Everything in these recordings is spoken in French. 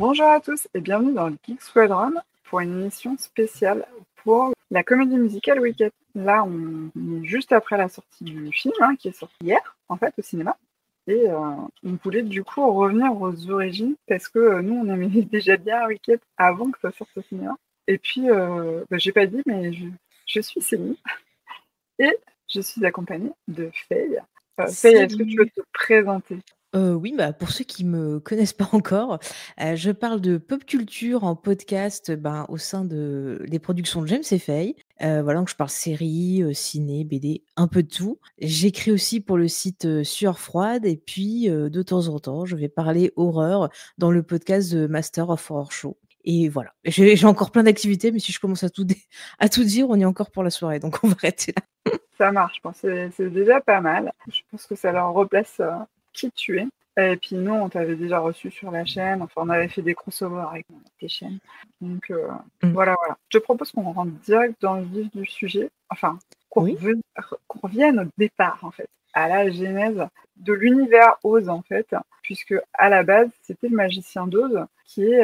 Bonjour à tous et bienvenue dans le Geek Squadron pour une émission spéciale pour la comédie musicale Wicked. Là, on est juste après la sortie du film, qui est sorti hier, en fait, au cinéma. Et on voulait du coup revenir aux origines parce que nous, on aimait déjà bien Wicked avant que ça sorte au cinéma. Et puis, j'ai pas dit, mais je suis Céline et je suis accompagnée de Faye. Faye, est-ce que tu veux Salut! te présenter? Oui, pour ceux qui me connaissent pas encore, je parle de pop culture en podcast, au sein des productions de James et Faye. Voilà, donc je parle séries, ciné, BD, un peu de tout. J'écris aussi pour le site, Sueur froide et puis, de temps en temps, je vais parler horreur dans le podcast de Master of Horror Show et voilà. J'ai encore plein d'activités, mais si je commence à tout dire, on y est encore pour la soirée, donc on va arrêter là. Ça marche, je pense que c'est déjà pas mal. Je pense que ça leur replace qui tu es. Et puis nous, on t'avait déjà reçu sur la chaîne. Enfin, on avait fait des crossovers avec tes chaînes. Donc Mmh. voilà. Je te propose qu'on rentre direct dans le vif du sujet. Enfin, Oui? qu'on revienne au départ, en fait, à la genèse de l'univers Oz, en fait, puisque à la base, c'était le Magicien d'Oz, qui est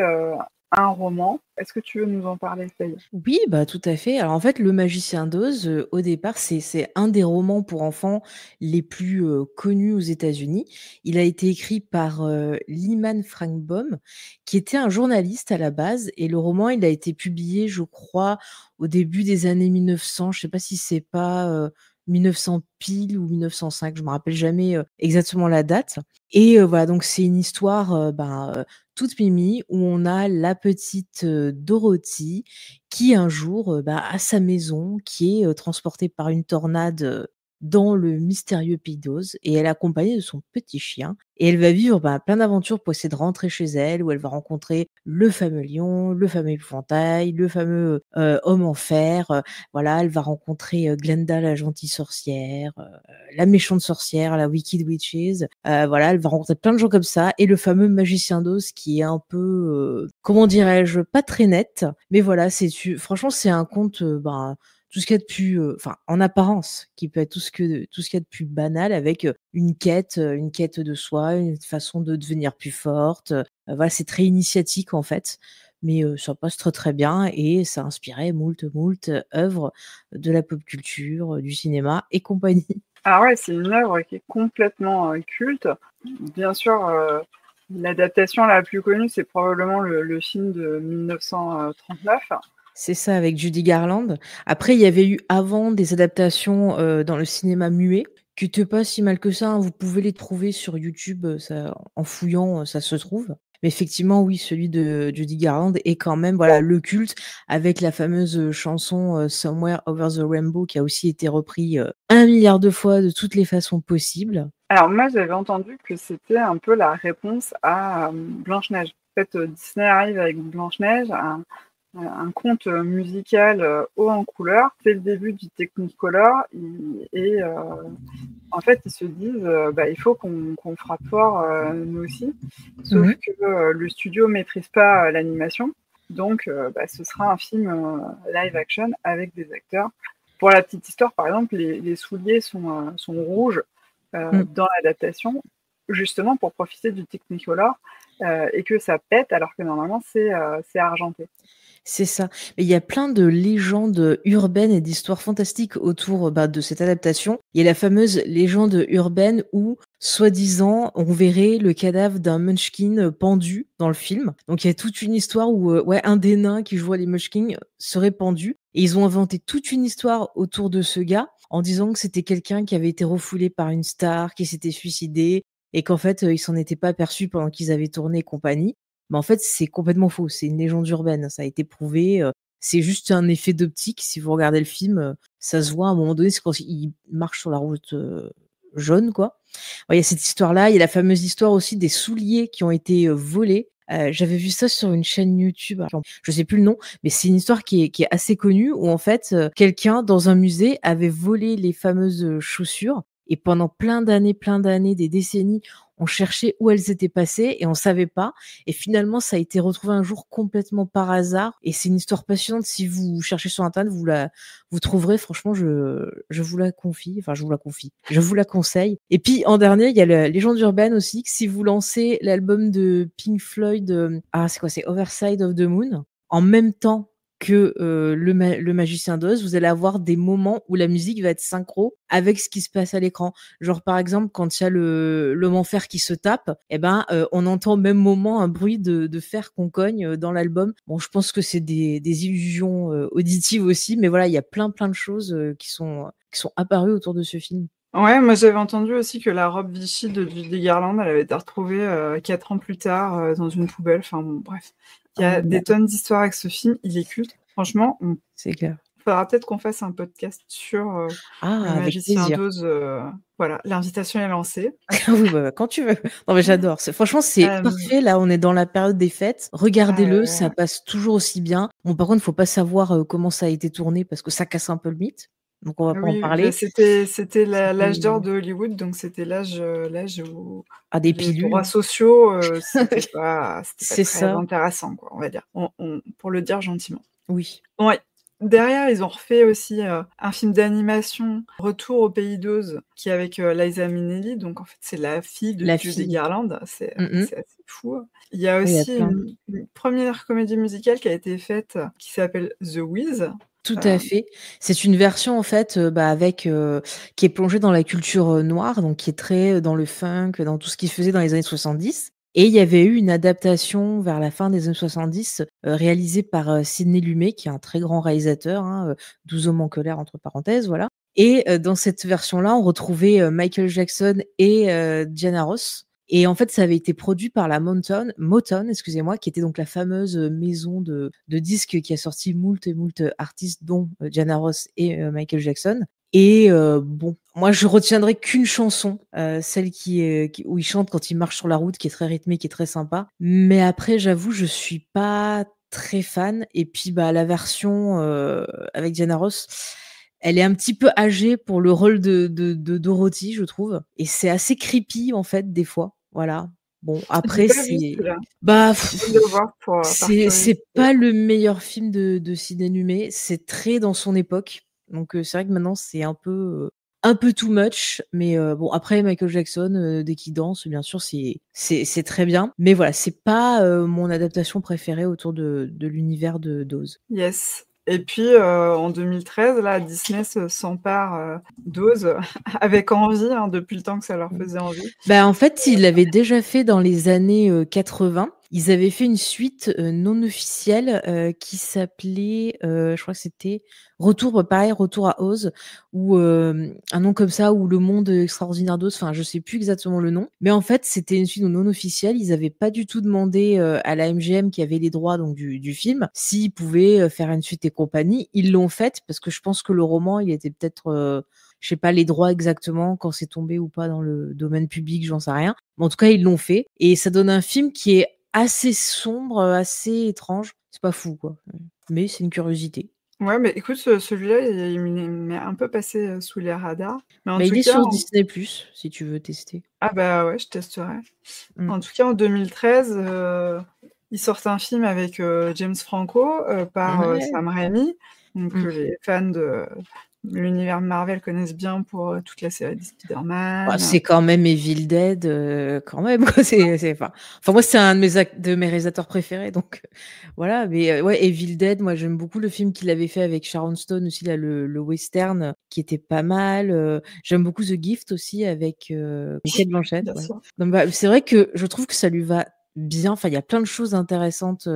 un roman. Est-ce que tu veux nous en parler, Faye? Oui, tout à fait. Alors, en fait, Le Magicien d'Oz, au départ, c'est un des romans pour enfants les plus, connus aux États-Unis. Il a été écrit par, Lyman Frank Baum, qui était un journaliste à la base et le roman, il a été publié, je crois, au début des années 1900. Je sais pas si c'est pas, 1900 pile ou 1905, je me rappelle jamais, exactement la date et voilà, donc c'est une histoire, toute mimi où on a la petite, Dorothy qui un jour, a sa maison qui est, transportée par une tornade, dans le mystérieux Pays d'Oz et elle est accompagnée de son petit chien et elle va vivre, plein d'aventures pour essayer de rentrer chez elle où elle va rencontrer le fameux lion, le fameux épouvantail, le fameux, homme en fer, voilà, elle va rencontrer, Glenda la gentille sorcière, la méchante sorcière, la Wicked Witches, voilà, elle va rencontrer plein de gens comme ça et le fameux magicien d'Oz qui est un peu, comment dirais-je? Pas très net, mais voilà, franchement, c'est un conte, tout ce qu'il y a de plus, enfin, en apparence, qui peut être tout ce qu'il y a de plus banal avec, une quête de soi, une façon de devenir plus forte, voilà, c'est très initiatique, en fait, mais ça passe très, très bien et ça a inspiré moult œuvres de la pop culture, du cinéma et compagnie. Ah ouais, c'est une œuvre qui est complètement culte. Bien sûr, l'adaptation la plus connue, c'est probablement le film de 1939. C'est ça, avec Judy Garland. Après, il y avait eu avant des adaptations, dans le cinéma muet, qui étaient pas si mal que ça, hein. Vous pouvez les trouver sur YouTube, ça en fouillant, ça se trouve. Mais effectivement, oui, celui de Judy Garland est quand même, voilà, le culte avec la fameuse, chanson, Somewhere Over the Rainbow qui a aussi été repris, 1 000 000 de fois de toutes les façons possibles. Alors moi, j'avais entendu que c'était un peu la réponse à Blanche-Neige. En fait, Disney arrive avec Blanche-Neige, un conte musical haut en couleur. C'est le début du Technicolor et en fait, ils se disent il faut qu'on frappe fort nous aussi. Sauf Mmh. que le studio maîtrise pas l'animation. Donc, ce sera un film live action avec des acteurs. Pour la petite histoire, par exemple, les souliers sont rouges Mmh. dans l'adaptation, justement pour profiter du Technicolor et que ça pète alors que normalement c'est argenté. C'est ça. Mais il y a plein de légendes urbaines et d'histoires fantastiques autour, de cette adaptation. Il y a la fameuse légende urbaine où, soi-disant, on verrait le cadavre d'un Munchkin, pendu dans le film. Donc il y a toute une histoire où, ouais, un des nains qui jouait les Munchkins serait pendu et ils ont inventé toute une histoire autour de ce gars en disant que c'était quelqu'un qui avait été refoulé par une star, qui s'était suicidé et qu'en fait, il s'en était pas aperçu pendant qu'ils avaient tourné et compagnie. Mais en fait, c'est complètement faux. C'est une légende urbaine. Ça a été prouvé. C'est juste un effet d'optique. Si vous regardez le film, ça se voit à un moment donné, c'est quand il marche sur la route jaune, quoi. Ouais, il y a cette histoire-là. Il y a la fameuse histoire aussi des souliers qui ont été volés. J'avais vu ça sur une chaîne YouTube. Alors, je sais plus le nom, mais c'est une histoire qui est assez connue où en fait, quelqu'un dans un musée avait volé les fameuses chaussures Et pendant plein d'années, des décennies, on cherchait où elles étaient passées et on savait pas. Et finalement, ça a été retrouvé un jour complètement par hasard. Et c'est une histoire passionnante. Si vous cherchez sur Internet, vous trouverez. Franchement, je vous la confie. Enfin, je vous la confie. Je vous la conseille. Et puis, en dernier, il y a la légende urbaine aussi. Que si vous lancez l'album de Pink Floyd, c'est quoi? C'est Overside of the Moon. En même temps que le Magicien d'Oz, vous allez avoir des moments où la musique va être synchro avec ce qui se passe à l'écran. Genre par exemple quand il y a l'homme en fer qui se tape, on entend au même moment un bruit de fer qu'on cogne dans l'album. Bon, je pense que c'est des illusions auditives aussi, mais voilà, il y a plein de choses qui sont apparues autour de ce film. Ouais, moi j'avais entendu aussi que la robe Vichy de Judy Garland, elle avait été retrouvée 4 ans plus tard dans une poubelle. Enfin bon, bref. Il y a des tonnes d'histoires avec ce film, il est culte. Franchement, c'est clair. Faudra peut-être qu'on fasse un podcast sur le avec Magicien plaisir. d'Oz. Voilà, l'invitation est lancée. Oui, quand tu veux. Non, mais j'adore. Franchement, c'est parfait. Là, on est dans la période des fêtes. Regardez-le, ça passe toujours aussi bien. Bon, par contre, il faut pas savoir comment ça a été tourné parce que ça casse un peu le mythe. Donc, on va pas en parler. C'était l'âge d'or de Hollywood, donc c'était l'âge où des les pilules. droits sociaux, c'était pas C'est très ça. intéressant, quoi, on va dire. Pour le dire gentiment. Oui. Ouais. Derrière, ils ont refait aussi un film d'animation, Retour au pays d'Oz, qui est avec Liza Minnelli. Donc, en fait, c'est la fille de Judy Garland. C'est assez fou. Il y a aussi une première comédie musicale qui a été faite qui s'appelle The Wiz. Tout à fait. C'est une version en fait qui est plongée dans la culture noire, donc qui est très dans le funk, dans tout ce qu'il faisait dans les années 70. Et il y avait eu une adaptation vers la fin des années 70 réalisée par Sidney Lumet, qui est un très grand réalisateur, 12 hommes en colère entre parenthèses, voilà. Et dans cette version-là, on retrouvait Michael Jackson et Diana Ross. Et en fait, ça avait été produit par la Motown, excusez-moi, qui était donc la fameuse maison de disques qui a sorti moult artistes, dont Diana Ross et Michael Jackson. Et bon, moi, je retiendrai qu'une chanson, celle où il chante quand il marche sur la route, qui est très rythmée, qui est très sympa. Mais après, j'avoue, je suis pas très fan. Et puis, la version avec Diana Ross, elle est un petit peu âgée pour le rôle de Dorothy, je trouve. Et c'est assez creepy, en fait, des fois. Voilà. Bon, après, c'est pas le meilleur film de Sidney Lumet. C'est très dans son époque. Donc, c'est vrai que maintenant, c'est un peu too much. Mais bon, après, Michael Jackson, dès qu'il danse, bien sûr, c'est très bien. Mais voilà, c'est pas mon adaptation préférée autour de l'univers d'Oz. Yes. Et puis, en 2013, là, Disney s'empare d'Oz avec envie, depuis le temps que ça leur faisait envie. En fait, ils l'avaient déjà fait dans les années 80. Ils avaient fait une suite non officielle qui s'appelait, je crois que c'était Retour à Oz, ou un nom comme ça, ou Le Monde Extraordinaire d'Oz, enfin je sais plus exactement le nom. Mais en fait, c'était une suite non officielle. Ils avaient pas du tout demandé à la MGM qui avait les droits donc du film s'ils pouvaient faire une suite et compagnie. Ils l'ont faite parce que je pense que le roman, il était peut-être je sais pas les droits exactement quand c'est tombé ou pas dans le domaine public, j'en sais rien. Mais en tout cas, ils l'ont fait et ça donne un film qui est assez sombre, assez étrange. C'est pas fou, quoi. Mais c'est une curiosité. Ouais, mais écoute, celui-là, il m'est un peu passé sous les radars. Mais en tout il est cas, sur Disney+, si tu veux tester. Ah ouais, je testerai. En tout cas, en 2013, ils sortent un film avec James Franco par Sam Raimi, donc que les fans de l'univers Marvel connaissent bien pour toute la série de Spider-Man. C'est quand même Evil Dead, quand même, quoi. Enfin, moi, c'est un de mes réalisateurs préférés, donc voilà. Mais ouais, Evil Dead, moi, j'aime beaucoup le film qu'il avait fait avec Sharon Stone aussi, là, le western, qui était pas mal. J'aime beaucoup The Gift aussi avec Cate Blanchett. Bien sûr. Donc, c'est vrai que je trouve que ça lui va bien. Enfin, il y a plein de choses intéressantes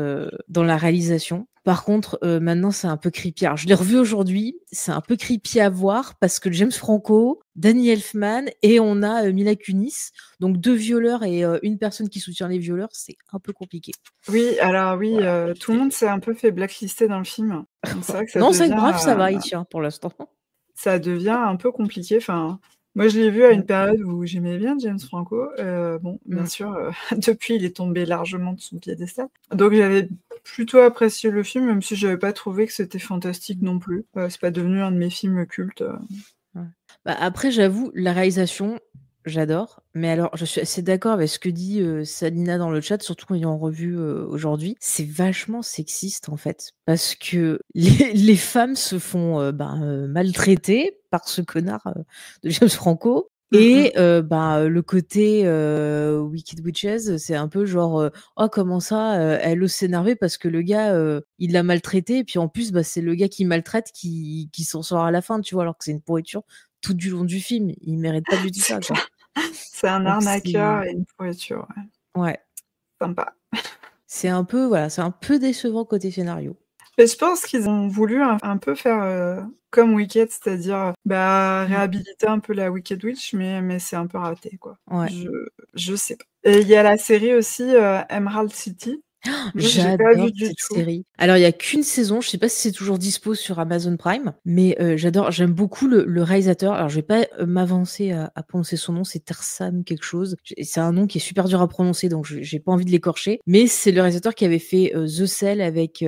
dans la réalisation. Par contre, maintenant, c'est un peu creepy. Alors, je l'ai revu aujourd'hui. C'est un peu creepy à voir parce que James Franco, Danny Elfman et on a Mila Kunis. Donc, 2 violeurs et une personne qui soutient les violeurs, c'est un peu compliqué. Oui, alors oui, tout le monde s'est un peu fait blacklister dans le film. Donc, c'est vrai que non, c'est grave, ça va, il tient pour l'instant. Ça devient un peu compliqué. Enfin, moi, je l'ai vu à une période où j'aimais bien James Franco. Bon, bien sûr, depuis, il est tombé largement de son piédestal. Donc, j'avais plutôt apprécié le film, même si j'avais pas trouvé que c'était fantastique non plus. C'est pas devenu un de mes films cultes. Ouais. Bah, après, j'avoue, la réalisation, j'adore. Mais alors, je suis assez d'accord avec ce que dit Salina dans le chat, surtout quand ils ont revu aujourd'hui. C'est vachement sexiste, en fait. Parce que les femmes se font maltraiter par ce connard de James Franco. Et le côté Wicked Witches, c'est un peu genre oh comment ça elle ose s'énerver parce que le gars il l'a maltraité et puis en plus c'est le gars qui maltraite qui s'en sort à la fin, tu vois, alors que c'est une pourriture tout du long du film, il mérite pas du tout C'est ça, quoi. clair. C'est un Donc arnaqueur et une pourriture, ouais. ouais, Sympa. c'est un peu voilà, c'est un peu décevant côté scénario. Mais je pense qu'ils ont voulu un peu faire comme Wicked, c'est-à-dire réhabiliter un peu la Wicked Witch, mais c'est un peu raté, quoi. Ouais. Je sais pas. Et il y a la série aussi Emerald City. Moi, j'ai pas vu J'adore du cette tout. série. Alors, il y a qu'une saison, je sais pas si c'est toujours dispo sur Amazon Prime, mais j'aime beaucoup le réalisateur. Alors, je vais pas m'avancer à prononcer son nom, c'est Tersam quelque chose. C'est un nom qui est super dur à prononcer, donc j'ai pas envie de l'écorcher. Mais c'est le réalisateur qui avait fait The Cell avec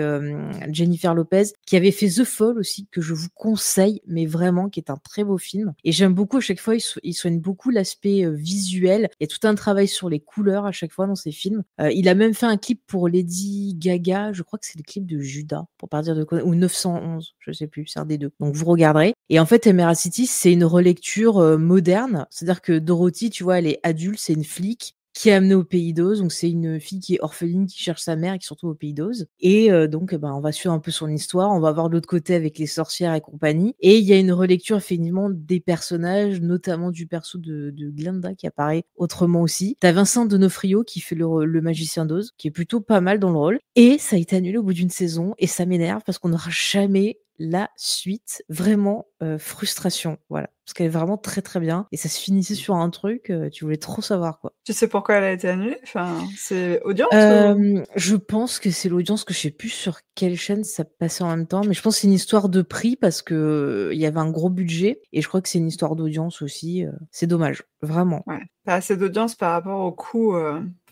Jennifer Lopez, qui avait fait The Fall aussi, que je vous conseille, mais vraiment, qui est un très beau film. Et j'aime beaucoup, à chaque fois, il soigne beaucoup l'aspect visuel. Il y a tout un travail sur les couleurs à chaque fois dans ses films. Il a même fait un clip pour Lady Gaga, je crois que c'est le clip de Judas, pour pas dire de quoi, ou 911, je sais plus, c'est un des deux. Donc vous regarderez. Et en fait, Emerald City, c'est une relecture moderne. C'est-à-dire que Dorothy, tu vois, elle est adulte, c'est une flic qui est amenée au Pays d'Oz. Donc c'est une fille qui est orpheline, qui cherche sa mère et qui se retrouve au Pays d'Oz. Et on va suivre un peu son histoire. On va voir de l'autre côté avec les sorcières et compagnie. Et il y a une relecture effectivement des personnages, notamment du perso de Glenda qui apparaît autrement aussi. T'as Vincent D'Onofrio qui fait le magicien d'Oz, qui est plutôt pas mal dans le rôle. Et ça a été annulé au bout d'une saison. Et ça m'énerve parce qu'on n'aura jamais la suite. Vraiment, frustration. Voilà. Parce qu'elle est vraiment très très bien. Et ça se finissait sur un truc, tu voulais trop savoir, quoi. Tu sais pourquoi elle a été annulée? Enfin, c'est audience ou... Je pense que c'est l'audience, que je sais plus sur quelle chaîne ça passait en même temps, mais je pense que c'est une histoire de prix parce que il y avait un gros budget et je crois que c'est une histoire d'audience aussi. C'est dommage, vraiment. Ouais, pas assez d'audience par rapport au coût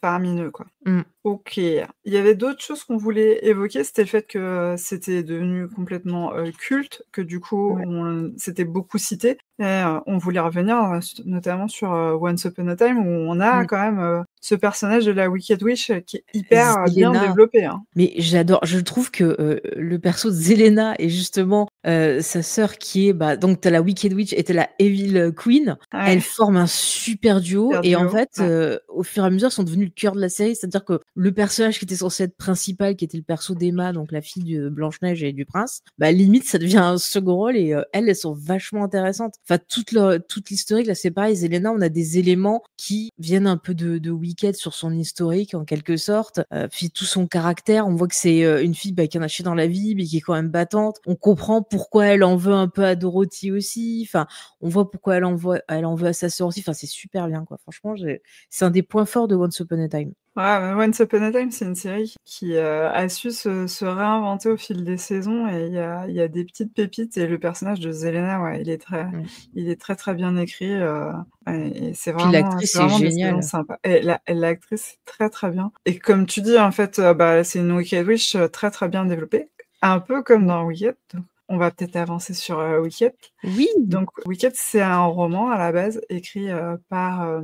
faramineux, quoi. Mm. Ok. Il y avait d'autres choses qu'on voulait évoquer, c'était le fait que c'était devenu complètement culte, que du coup, Ouais. c'était beaucoup cité. Et on voulait revenir notamment sur Once Upon a Time, où on a Mm. quand même ce personnage de la Wicked Witch qui est hyper bien Zelena. développé. Hein. Mais j'adore, je trouve que le perso de Zelena et justement sa sœur qui est, donc t'as la Wicked Witch et t'as la Evil Queen, elles Ouais, forment un super duo super et en duo. fait, Ouais. au fur et à mesure, ils sont devenus le cœur de la série, c'est-à-dire que le personnage qui était censé être principal, qui était le perso d'Emma, donc la fille de Blanche-Neige et du prince, limite ça devient un second rôle et elles sont vachement intéressantes. Enfin, toute l'historique, là c'est pareil, Zelena, on a des éléments qui viennent un peu de Wicked sur son historique en quelque sorte, puis tout son caractère, on voit que c'est une fille qui en a chié dans la vie, mais qui est quand même battante. On comprend pourquoi elle en veut un peu à Dorothy aussi. Enfin, on voit pourquoi elle en veut à sa sœur aussi. Enfin, c'est super bien, quoi. Franchement, c'est un des points forts de Once Upon a Time. Ouais, mais Once Upon a Time, c'est une série qui a su se réinventer au fil des saisons et il y a des petites pépites et le personnage de Zelena, ouais, il est très très bien écrit et c'est Puis l'actrice est vraiment des saisons géniale. sympas. Et l'actrice est très très bien. Et comme tu dis, en fait, c'est une Wicked Witch très très bien développée, un peu comme dans Wicked. Donc, on va peut-être avancer sur Wicked. Oui, Donc, Wicked, c'est un roman à la base écrit par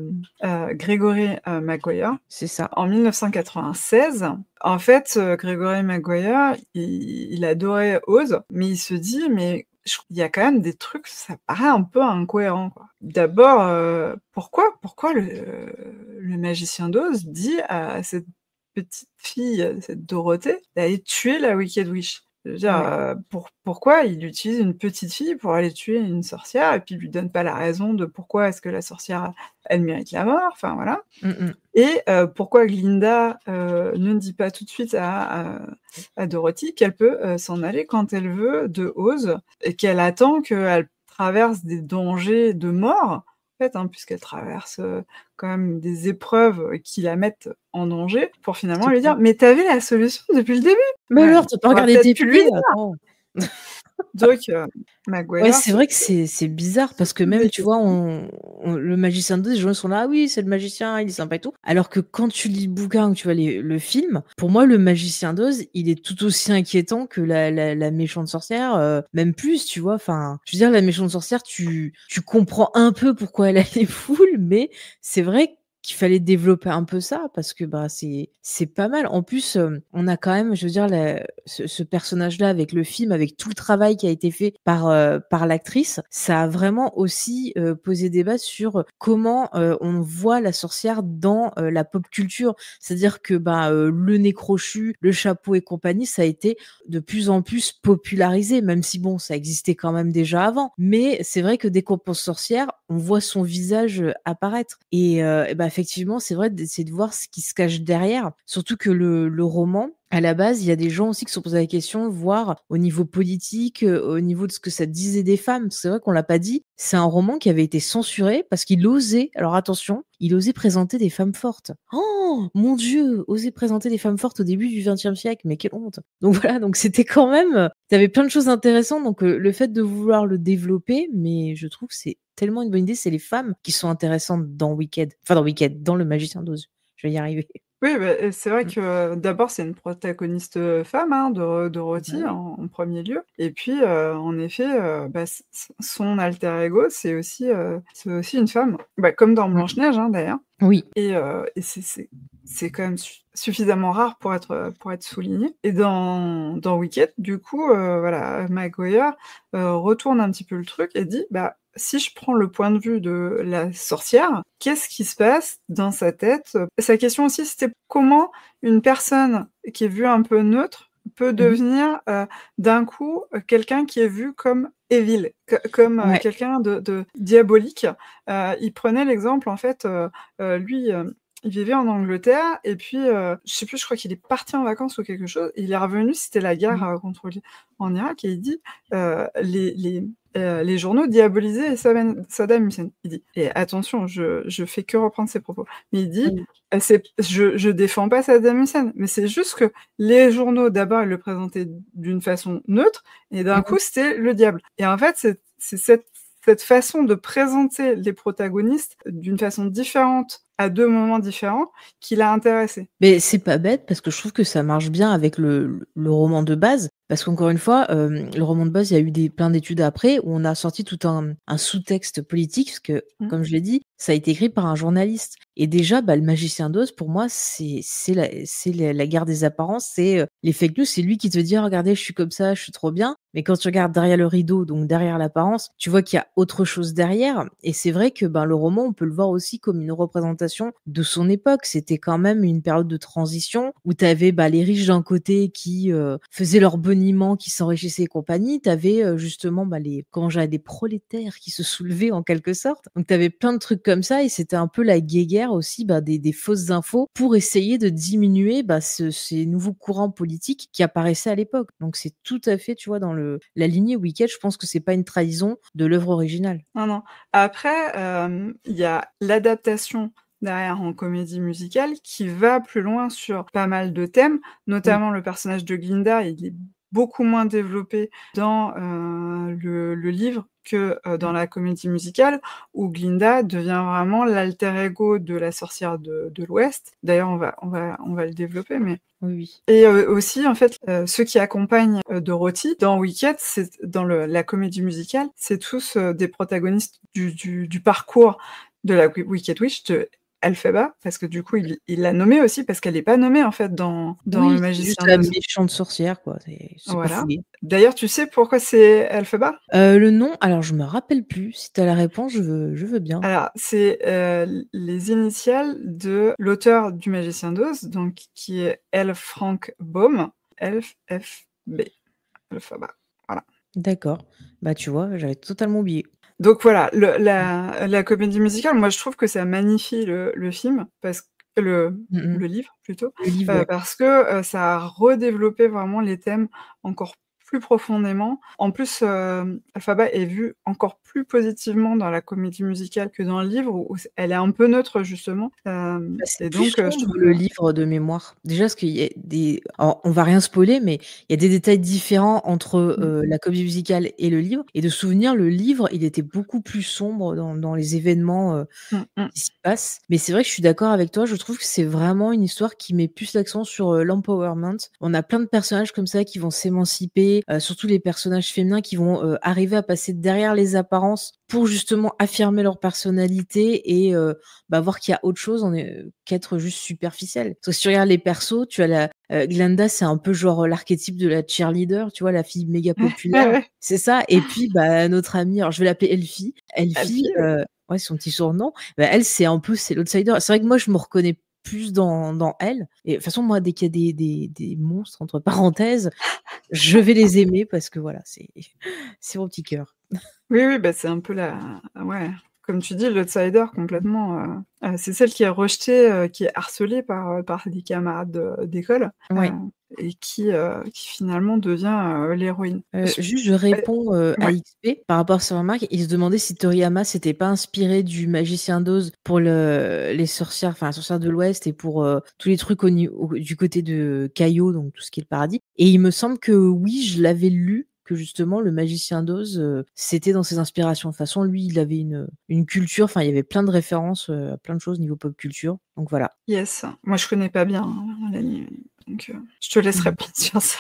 Gregory Maguire c'est ça. en 1996. En fait, Gregory Maguire, il adorait Oz, mais il se dit, mais il y a quand même des trucs, ça paraît un peu incohérent, quoi. D'abord, pourquoi le magicien d'Oz dit à cette petite fille, cette Dorothée, d'aller tuer la Wicked Witch? Je veux dire, Ouais. pourquoi il utilise une petite fille pour aller tuer une sorcière et puis il lui donne pas la raison de pourquoi est-ce que la sorcière, elle mérite la mort, enfin voilà. Et pourquoi Glinda ne dit pas tout de suite à Dorothy qu'elle peut s'en aller quand elle veut de Oz et qu'elle attend qu'elle traverse des dangers de mort, en fait, puisqu'elle traverse quand même des épreuves qui la mettent en danger, pour finalement C'est lui clair. dire « Mais t'avais la solution depuis le début !» Mais alors, t'as pas J'aurais regardé peut-être tes pu lui pieds? dire. Attends. Donc, Ouais, Maguire, c'est vrai que c'est bizarre parce que pose des même, tu vois, questions. le magicien de Oz, les gens sont là: «Ah oui, c'est le magicien, il est sympa et tout». Alors que quand tu lis le bouquin ou tu vois le film, pour moi, le magicien d'Oz, il est tout aussi inquiétant que la méchante sorcière, même plus, tu vois? Enfin, je veux dire, la méchante sorcière, tu comprends un peu pourquoi elle a les foules, mais c'est vrai qu'il fallait développer un peu ça parce que, bah, c'est pas mal. En plus, on a quand même, je veux dire, ce personnage-là avec le film, avec tout le travail qui a été fait par l'actrice, ça a vraiment aussi, posé débat sur comment, on voit la sorcière dans, la pop culture. C'est-à-dire que, bah, le nez crochu, le chapeau et compagnie, ça a été de plus en plus popularisé, même si bon, ça existait quand même déjà avant. Mais c'est vrai que dès qu'on pense sorcière, on voit son visage, apparaître et bah, effectivement, c'est vrai d'essayer de voir ce qui se cache derrière. Surtout que le roman, à la base, il y a des gens aussi qui se sont posés la question, voir au niveau politique, au niveau de ce que ça disait des femmes. C'est vrai qu'on l'a pas dit, c'est un roman qui avait été censuré parce qu'il osait, alors attention, il osait présenter des femmes fortes. Oh! Mon Dieu! Oser présenter des femmes fortes au début du XXe siècle, mais quelle honte! Donc voilà, donc c'était quand même, tu avais plein de choses intéressantes, donc le fait de vouloir le développer, mais je trouve que c'est tellement une bonne idée, c'est les femmes qui sont intéressantes dans Wicked, enfin dans Wicked, dans Le Magicien d'Oz. Je vais y arriver. Oui, bah, et c'est vrai Mmh. que, d'abord, c'est une protagoniste, femme, hein, Bah Dorothy oui. en 1er lieu et puis, en effet, bah, son alter ego, c'est aussi une femme, bah, comme dans Mmh. Blanche-Neige, hein, d'ailleurs Oui. et c'est quand même suffisamment rare pour être souligné et dans Wicked, du coup, voilà, Maguire, retourne un petit peu le truc et dit: «Bah, si je prends le point de vue de la sorcière, qu'est-ce qui se passe dans sa tête?» Sa question aussi, c'était comment une personne qui est vue un peu neutre peut Mmh. devenir, d'un coup, quelqu'un qui est vu comme evil, comme, Ouais. quelqu'un de diabolique. Il prenait l'exemple en fait, lui, il vivait en Angleterre et puis, je sais plus, je crois qu'il est parti en vacances ou quelque chose, il est revenu, c'était la guerre, Mmh. contre en Irak et il dit, les journaux diabolisaient Saddam Hussein. Il dit et attention, je fais que reprendre ses propos, mais il dit: Mmh. C'est je défends pas Saddam Hussein, mais c'est juste que les journaux, d'abord, ils le présentaient d'une façon neutre et d'un Mmh. coup, c'était le diable» et en fait, c'est cette façon de présenter les protagonistes d'une façon différente, à 2 moments différents, qui l'a intéressé. Mais c'est pas bête parce que je trouve que ça marche bien avec le roman de base. Parce qu'encore une fois, le roman de base, il y a eu plein d'études après où on a sorti tout un sous-texte politique parce que, Mmh. comme je l'ai dit, ça a été écrit par un journaliste et déjà, bah, Le Magicien d'Oz pour moi, c'est la guerre des apparences, c'est, les fake news, c'est lui qui te dit: «Ah regardez, je suis comme ça, je suis trop bien». Mais quand tu regardes derrière le rideau, donc derrière l'apparence, tu vois qu'il y a autre chose derrière et c'est vrai que, ben, le roman, on peut le voir aussi comme une représentation de son époque. C'était quand même une période de transition où tu avais, bah, les riches d'un côté qui, faisaient leur boniment, qui s'enrichissaient et compagnie. Tu avais, justement, bah, les comment dirais? Des prolétaires qui se soulevaient en quelque sorte. Donc tu avais plein de trucs comme ça et c'était un peu la guéguerre aussi, bah, des fausses infos pour essayer de diminuer, bah, ces nouveaux courants politiques qui apparaissaient à l'époque. Donc c'est tout à fait, tu vois, dans la lignée Wicked, je pense que c'est pas une trahison de l'œuvre originale. Non, non. Après, il y a l'adaptation derrière en comédie musicale qui va plus loin sur pas mal de thèmes, Mmh. notamment le personnage de Glinda, il est beaucoup moins développé dans, le livre que, dans Mmh. la comédie musicale où Glinda devient vraiment l'alter ego de la sorcière de l'Ouest. D'ailleurs, on va le développer, mais Oui, oui. et aussi en fait, ceux qui accompagnent, Dorothy dans Wicked, c'est dans la comédie musicale, c'est tous, des protagonistes du parcours de la Wicked Witch de Elphaba, parce que du coup il l'a nommée aussi parce qu'elle est pas nommée en fait dans Le Oui, c'est juste Magicien la d'Oz. méchante sorcière, quoi, c'est pas Voilà. foulé. D'ailleurs, tu sais pourquoi c'est Elphaba? Le nom, alors je me rappelle plus. Si tu as la réponse, je veux bien. Alors c'est, les initiales de l'auteur du Magicien d'Oz, donc qui est L. Frank Baum, Elf, F-B, Elphaba. Voilà. D'accord. Bah, tu vois, j'avais totalement oublié. Donc voilà, la comédie musicale, moi je trouve que ça magnifie le film parce que Mmh mh. le livre plutôt, Le livre, ouais. parce que, ça a redéveloppé vraiment les thèmes encore plus profondément. En plus, Elphaba est vue encore plus positivement dans la comédie musicale que dans le livre où elle est un peu neutre justement, Bah, c'est et plus donc je sombre trouve le livre de mémoire. Déjà parce qu'il y a des alors on va rien spoiler, mais il y a des détails différents entre, la comédie musicale et le livre et de souvenir, le livre, il était beaucoup plus sombre dans les événements, mmh mh. qui s'y passent. Mais c'est vrai que je suis d'accord avec toi, je trouve que c'est vraiment une histoire qui met plus l'accent sur, l'empowerment. On a plein de personnages comme ça qui vont s'émanciper, surtout les personnages féminins qui vont, arriver à passer derrière les apparences pour justement affirmer leur personnalité et voir qu'il y a autre chose qu'être juste superficiel. Parce que si tu regardes les persos, tu as Glenda, c'est un peu genre, l'archétype de la cheerleader, tu vois? La fille méga Ouais, populaire. ouais. C'est ça et puis, notre amie, alors je vais l'appeler Elfie. Elfie, Elfie, oui. ouais, son petit surnom, elle, c'est l'outsider. C'est vrai que moi, je me reconnais plus dans elle et de toute façon, moi, dès qu'il y a des monstres entre parenthèses, je vais les aimer parce que voilà, c'est mon petit cœur. Oui, oui, c'est un peu ouais, comme tu dis, l'outsider complètement, c'est celle qui est rejetée, qui est harcelée par des camarades d'école, Ouais. et qui finalement devient, l'héroïne. Juste je Ouais, réponds, à ouais. XP par rapport à sa remarque. Il se demandait si Toriyama s'était pas inspiré du Magicien d'Oz pour les sorcières, enfin la sorcière de l'Ouest et pour, tous les trucs du côté de Caillot, donc tout ce qui est le paradis et il me semble que oui, je l'avais lu, que justement le Magicien d'Oz, c'était dans ses inspirations. De toute façon, lui, il avait une culture, enfin il y avait plein de références, à plein de choses niveau pop culture, donc voilà. Yes. Moi, je connais pas bien, hein, l'anime, donc je te laisse Mmh. répondre sur ça.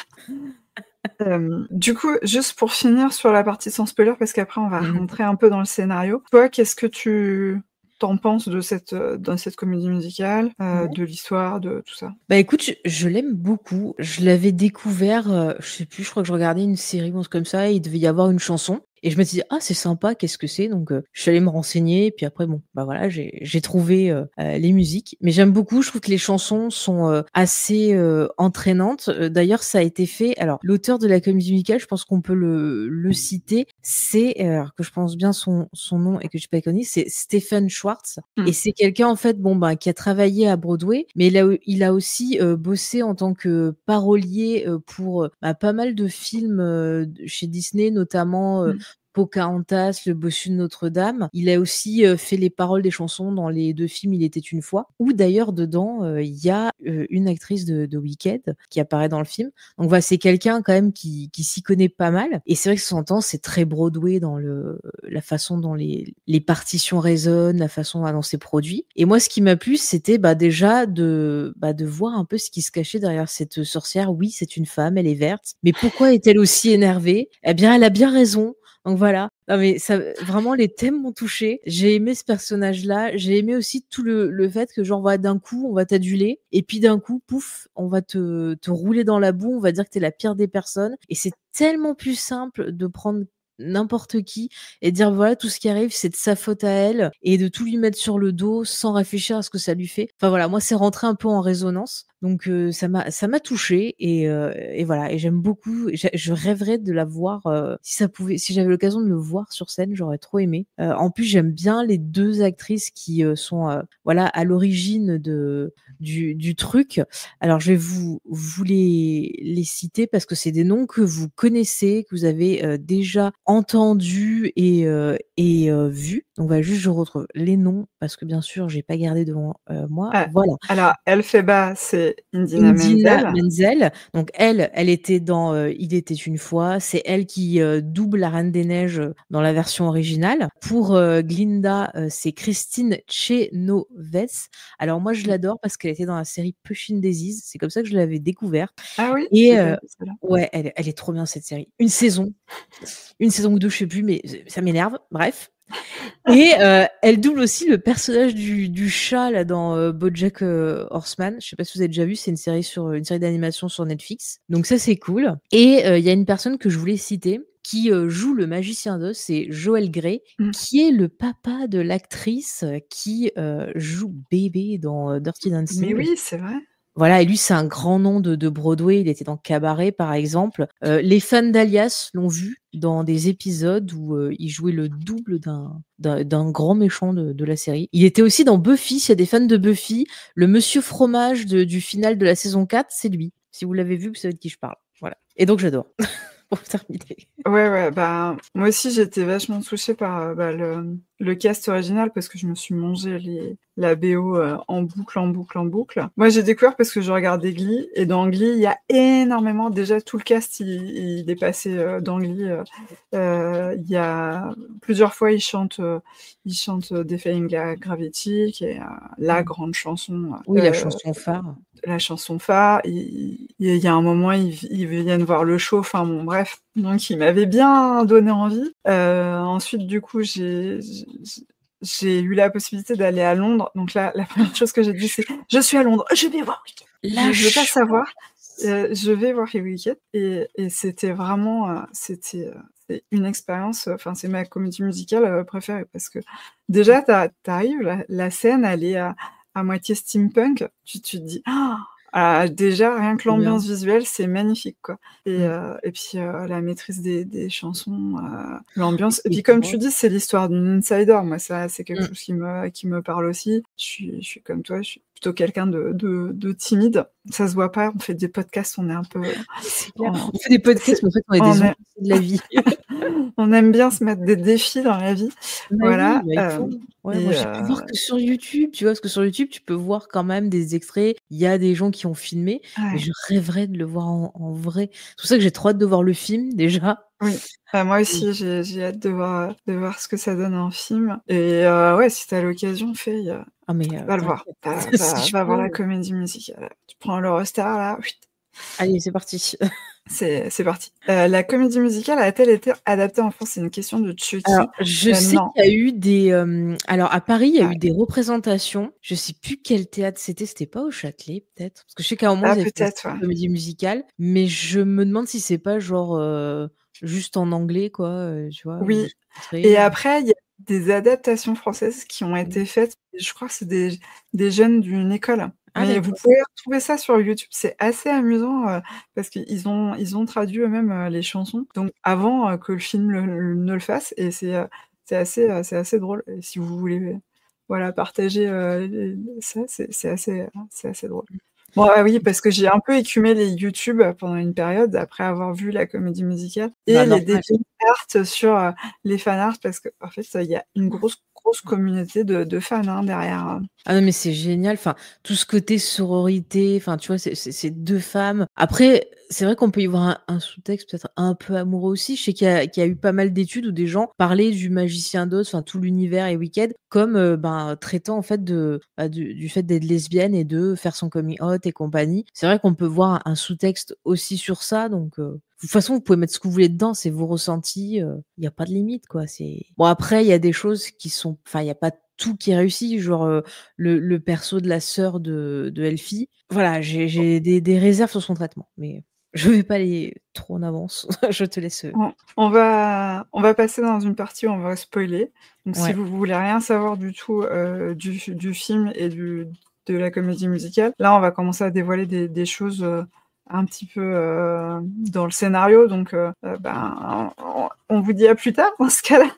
Du coup, juste pour finir sur la partie sans spoiler, parce qu'après on va Mmh mh. rentrer un peu dans le scénario. Toi, qu'est-ce que tu t'en penses de dans cette comédie musicale, Ouais. de l'histoire, de tout ça? Bah, écoute, je l'aime beaucoup. Je l'avais découvert, je sais plus, je crois que je regardais une série ou un truc comme ça et il devait y avoir une chanson et je me suis dit: «Ah, c'est sympa, qu'est-ce que c'est?» donc je suis allée me renseigner et puis après bon, voilà, j'ai trouvé, les musiques. Mais j'aime beaucoup, je trouve que les chansons sont, assez, entraînantes. D'ailleurs, ça a été fait alors l'auteur de la comédie musicale, je pense qu'on peut le citer, c'est, alors que je pense bien son nom et que je pas connu, c'est Stephen Schwartz et Mmh. c'est quelqu'un en fait, qui a travaillé à Broadway, mais il a aussi, bossé en tant que parolier, pour, pas mal de films, chez Disney, notamment, Mmh. Pocahontas, Le Bossu de Notre-Dame. Il a aussi, fait les paroles des chansons dans les 2 films Il était une fois, où d'ailleurs dedans, il y a, une actrice de Wicked qui apparaît dans le film. Donc voilà, c'est quelqu'un quand même qui s'y connaît pas mal et c'est vrai que ça s'entend, c'est très Broadway dans la façon dont les partitions résonnent, la façon dont c'est produit et moi, ce qui m'a plu, c'était, déjà de voir un peu ce qui se cachait derrière cette sorcière. Oui, c'est une femme, elle est verte, mais pourquoi est-elle aussi énervée? Eh bien, elle a bien raison. Donc voilà. Non mais ça vraiment les thèmes m'ont touchée. J'ai aimé ce personnage-là. J'ai aimé aussi tout le fait que genre, voilà, d'un coup, on va t'aduler et puis d'un coup, pouf, on va te rouler dans la boue, on va dire que tu es la pire des personnes et c'est tellement plus simple de prendre n'importe qui et dire: «Voilà, tout ce qui arrive, c'est de sa faute à elle» et de tout lui mettre sur le dos sans réfléchir à ce que ça lui fait. Enfin voilà, moi, c'est rentré un peu en résonance donc ça m'a touchée et voilà et j'aime beaucoup. Je rêverais de la voir, si j'avais l'occasion de le voir sur scène, j'aurais trop aimé. En plus, j'aime bien les 2 actrices qui, sont, voilà, à l'origine du truc. Alors je vais vous les citer parce que c'est des noms que vous connaissez, que vous avez, déjà entendus et vus. Donc voilà, juste je retrouve les noms parce que bien sûr, j'ai pas gardé devant, moi. Ah, Voilà. alors Elphaba, c'est Idina Idina Menzel. Menzel, donc elle était dans, Il était une fois. C'est elle qui, double la Reine des Neiges, dans la version originale. Pour, Glinda, c'est Christine Chenoweth. Alors moi, je Mmh. l'adore parce qu'elle était dans la série Pushing Daisies. C'est comme ça que je l'avais découverte Ah oui? et J'ai pas vu celle-là. ouais, elle est trop bien cette série. Une saison ou 2, je sais plus, mais ça m'énerve, bref. Et elle double aussi le personnage du chat là dans, BoJack, Horseman. Je sais pas si vous avez déjà vu, c'est une série d'animation sur Netflix. Donc ça, c'est cool et il y a une personne que je voulais citer qui, joue le magicien d'Oz, c'est Joel Grey, Mmh. qui est le papa de l'actrice, qui, joue Bébé dans, Dirty Mais Dancing. oui, c'est vrai. Voilà et lui, c'est un grand nom de Broadway. Il était dans Cabaret, par exemple. Les fans d'Alias l'ont vu dans des épisodes où, il jouait le double d'un grand méchant de la série. Il était aussi dans Buffy, s'il y a des fans de Buffy, le monsieur fromage du final de la saison 4, c'est lui. Si vous l'avez vu, vous savez de qui je parle. Voilà et donc j'adore. pour terminer. Ouais, bah, moi aussi j'étais vachement touchée par, bah, le cast original parce que je me suis mangé la BO, en boucle, en boucle, en boucle. Moi, j'ai découvert parce que je regardais Glee et dans Glee, il y a énormément déjà tout le cast il est passé, dans Glee, il y a plusieurs fois, il chante, Defying Gravity qui est, la grande chanson, Oui, la chanson phare. la chanson phare. Il y a un moment, ils viennent voir le show, enfin bon, bref. Donc, il m'avait bien donné envie. Ensuite, du coup, j'ai eu la possibilité d'aller à Londres. Donc là, la première chose que j'ai dit, c'est je suis à Londres, je vais voir Wicked. La Je veux pas savoir. chance! Je vais voir Wicked et c'était vraiment, c'est une expérience. Enfin, c'est ma comédie musicale préférée parce que déjà, t'arrives, la scène, elle est à moitié steampunk. Tu te dis, déjà, rien que Trop bien. l'ambiance visuelle, c'est magnifique, quoi. Mmh. Et puis, la maîtrise des chansons, l'ambiance. Et Et puis, tu comme vois? tu dis, c'est l'histoire d'une insider. Moi, ça, c'est quelque Mmh. chose qui me parle aussi. Je suis comme toi, je suis plutôt quelqu'un de timide. Ça se voit pas, on fait des podcasts, on est un peu, C'est clair. on On fait des podcasts, c'est mais en fait, on est on des est angoissés de la vie. on aime bien se mettre des défis dans la vie. Bah oui, Voilà, bah il faut. Ouais, moi et j'ai pu voir que sur YouTube, tu vois? Parce que sur YouTube, tu peux voir quand même des extraits. Il y a des gens qui ont filmé, mais ouais. je rêverais de le voir en vrai. C'est pour ça que j'ai trop hâte de voir le film déjà. Oui, bah, moi Et aussi, j'ai hâte de voir ce que ça donne en film et ouais, si tu as l'occasion, fais, ah mais va le voir. t'inquiète, si je Va voir la peux. comédie musicale. Tu prends l'Eurostar là, whitt, Allez, c'est parti. c'est parti. La comédie musicale a-t-elle été adaptée en France? C'est une question de Alors, Chucky. je sais Non. qu'il y a eu des, alors à Paris, il y a Ah, eu des représentations. Je sais plus quel théâtre c'était pas au Châtelet peut-être? Parce que je sais qu'à un moment, ils avaient fait une peut-être, série ouais. de comédie musicale, mais je me demande si c'est pas genre, juste en anglais quoi, tu vois? Ou Oui et sous-titré. après, il y a des adaptations françaises qui ont Mmh. été faites, je crois que c'est des jeunes d'une école. Ah Mais vous d'accord. pouvez retrouver ça sur YouTube, c'est assez amusant, parce ils ont traduit eux-mêmes, les chansons, donc avant, que le film ne le fasse et c'est assez drôle et si vous voulez, voilà, partager, ça, c'est assez drôle. Bon, ah oui, parce que j'ai un peu écumé les YouTube pendant une période après avoir vu la comédie musicale Bah et les normal. DeviantArt sur, les fanarts parce qu'en fait, il y a une grosse communauté de fans, hein, derrière, Ah non, mais c'est génial, enfin, tout ce côté sororité, enfin, tu vois, c'est 2 femmes. Après, c'est vrai qu'on peut y voir un sous-texte peut-être un peu amoureux aussi. Je sais qu'il y a eu pas mal d'études où des gens parlaient du Magicien d'Oz, enfin, tout l'univers et Wicked comme, ben, traitant en fait du fait d'être lesbienne et de faire son coming out et compagnie. C'est vrai qu'on peut voir un sous-texte aussi sur ça, donc de toute façon, vous pouvez mettre ce que vous voulez dedans, c'est vos ressentis, il y a pas de limite, quoi, c'est bon après, il y a des choses qui sont enfin, il y a pas tout qui est réussi, genre, le perso de la sœur de Elfie. Voilà, j'ai des réserves sur son traitement, mais je vais pas aller trop en avance. Je te laisse, on va passer dans une partie où on va spoiler. Donc si ouais. vous voulez rien savoir du tout, du film et de la comédie musicale, là, on va commencer à dévoiler des choses, un petit peu, dans le scénario donc ben, on vous dit à plus tard dans ce cas-là.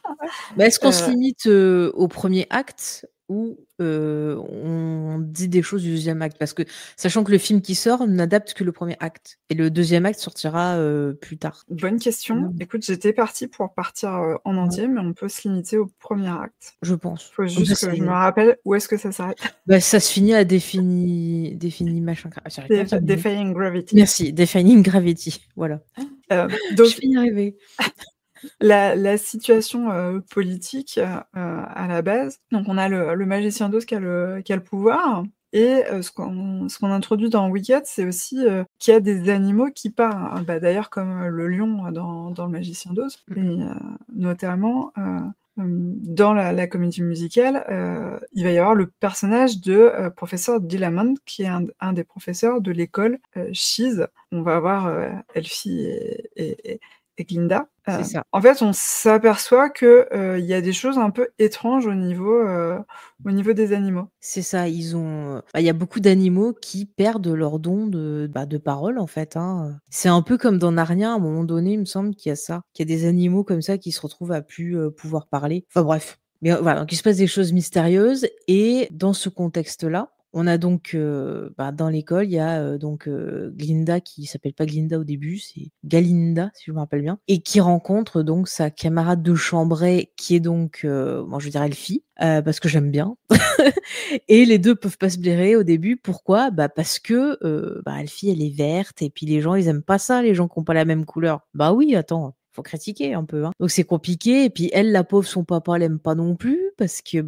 Bah, est-ce qu'on se Heu, limite, au 1er acte ou, on dit des choses du 2e acte? Parce que sachant que le film qui sort n'adapte que le 1er acte et le 2e acte sortira, plus tard. bonne question. Mmh. Écoute, j'étais partie pour partir, en Ouais, entier, mais on peut se limiter au premier acte. je pense. Faut Comme ça, juste que je me c'est rappelle où est-ce que ça s'arrête. bah, ça se finit à défini machin gra j'arrive pas à dire le mot. Defying Gravity. Merci, Defining Gravity, voilà. Je Donc vais y arriver. la situation, politique, à la base, donc on a le magicien d'Oz qui a le pouvoir et ce qu'on introduit dans Wicked, c'est aussi, qu'il y a des animaux qui parlent, hein. Bah, d'ailleurs comme, le lion dans le magicien d'Oz et Mmh mh. notamment, dans la comédie musicale, il va y avoir le personnage de, professeur Dillamond qui est un des professeurs de l'école, She's. On va avoir, Elfie et Glinda. C'est ça. En fait, on s'aperçoit que, il y a des choses un peu étranges au niveau des animaux. C'est ça, ils ont, bah, il y a beaucoup d'animaux qui perdent leur don de parole, en fait, hein. C'est un peu comme dans Narnia, à un moment donné, il me semble qu'il y a ça, qu'il y a des animaux comme ça qui se retrouvent à plus, pouvoir parler. Enfin bref, mais voilà, donc il se passe des choses mystérieuses et dans ce contexte-là, On a donc, dans l'école, il y a, Glinda qui s'appelle pas Glinda au début, c'est Galinda, si je me rappelle bien, et qui rencontre donc sa camarade de chambrée qui est donc, je dirais Elfie, parce que j'aime bien. Et les 2 peuvent pas se blairer au début. Pourquoi? Parce que, Elfie, elle est verte et puis les gens, ils aiment pas ça, les gens qui ont pas la même couleur. Bah oui, attends, faut critiquer un peu, hein. Donc c'est compliqué et puis elle, la pauvre, son papa l'aime pas non plus parce que,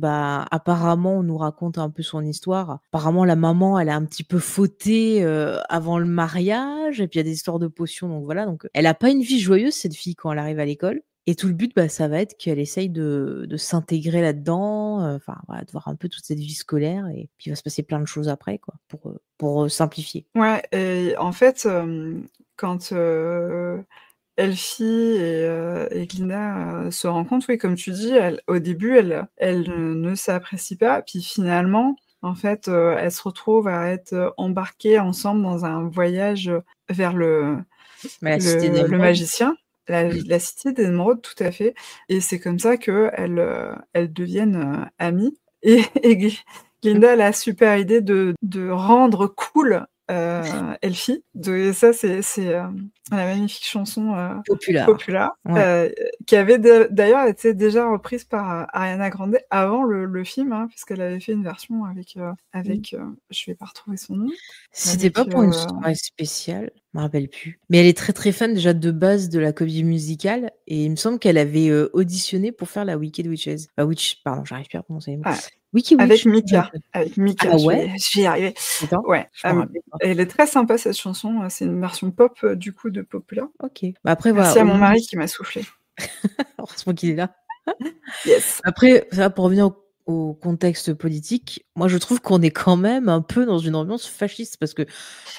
apparemment, on nous raconte un peu son histoire. Apparemment, la maman, elle a un petit peu fauté, avant le mariage et puis il y a des histoires de potions, donc voilà. Donc elle a pas une vie joyeuse, cette fille, quand elle arrive à l'école. Et tout le but, ça va être qu'elle essaye de s'intégrer là-dedans, voilà, de voir un peu toute cette vie scolaire et puis il va se passer plein de choses après, quoi, pour simplifier. Ouais, et en fait, quand, Elfie et Glinda, se rencontrent, oui, comme tu dis, au début, elles ne s'apprécient pas, puis finalement, en fait, elles se retrouvent à être, embarquées ensemble dans un voyage, vers La cité le d'Émeraude. magicien, Mmh. la cité d'Émeraude, tout à fait, et c'est comme ça qu'elles, elles deviennent, amies et Mmh. Glinda a la super idée de rendre cool, Elfie. De ça, la magnifique chanson, Populaire. Popular, Ouais. qui avait d'ailleurs été déjà reprise par, Ariana Grande avant le film, hein, puisqu'elle avait fait une version Mmh. je vais pas retrouver son nom, C'était pas avec, pour une soirée spéciale? Je me rappelle plus. Mais elle est très, très fan déjà de base de la comédie musicale et il me semble qu'elle avait, auditionné pour faire la Wicked Witches. Witch, pardon, j'arrive plus à prononcer les mots. ah, Wicked avec Witch, Mika, avec Mika, ah ouais? je vais y arriver. Attends, Ouais, je m'en rappelle pas. elle est très sympa cette chanson, c'est une version pop, du coup de Popular. OK. Après voilà, Merci à au mon niveau mari qui m'a soufflé. heureusement qu'il est là. Yes. Après, ça pour revenir au contexte politique, moi je trouve qu'on est quand même un peu dans une ambiance fasciste parce que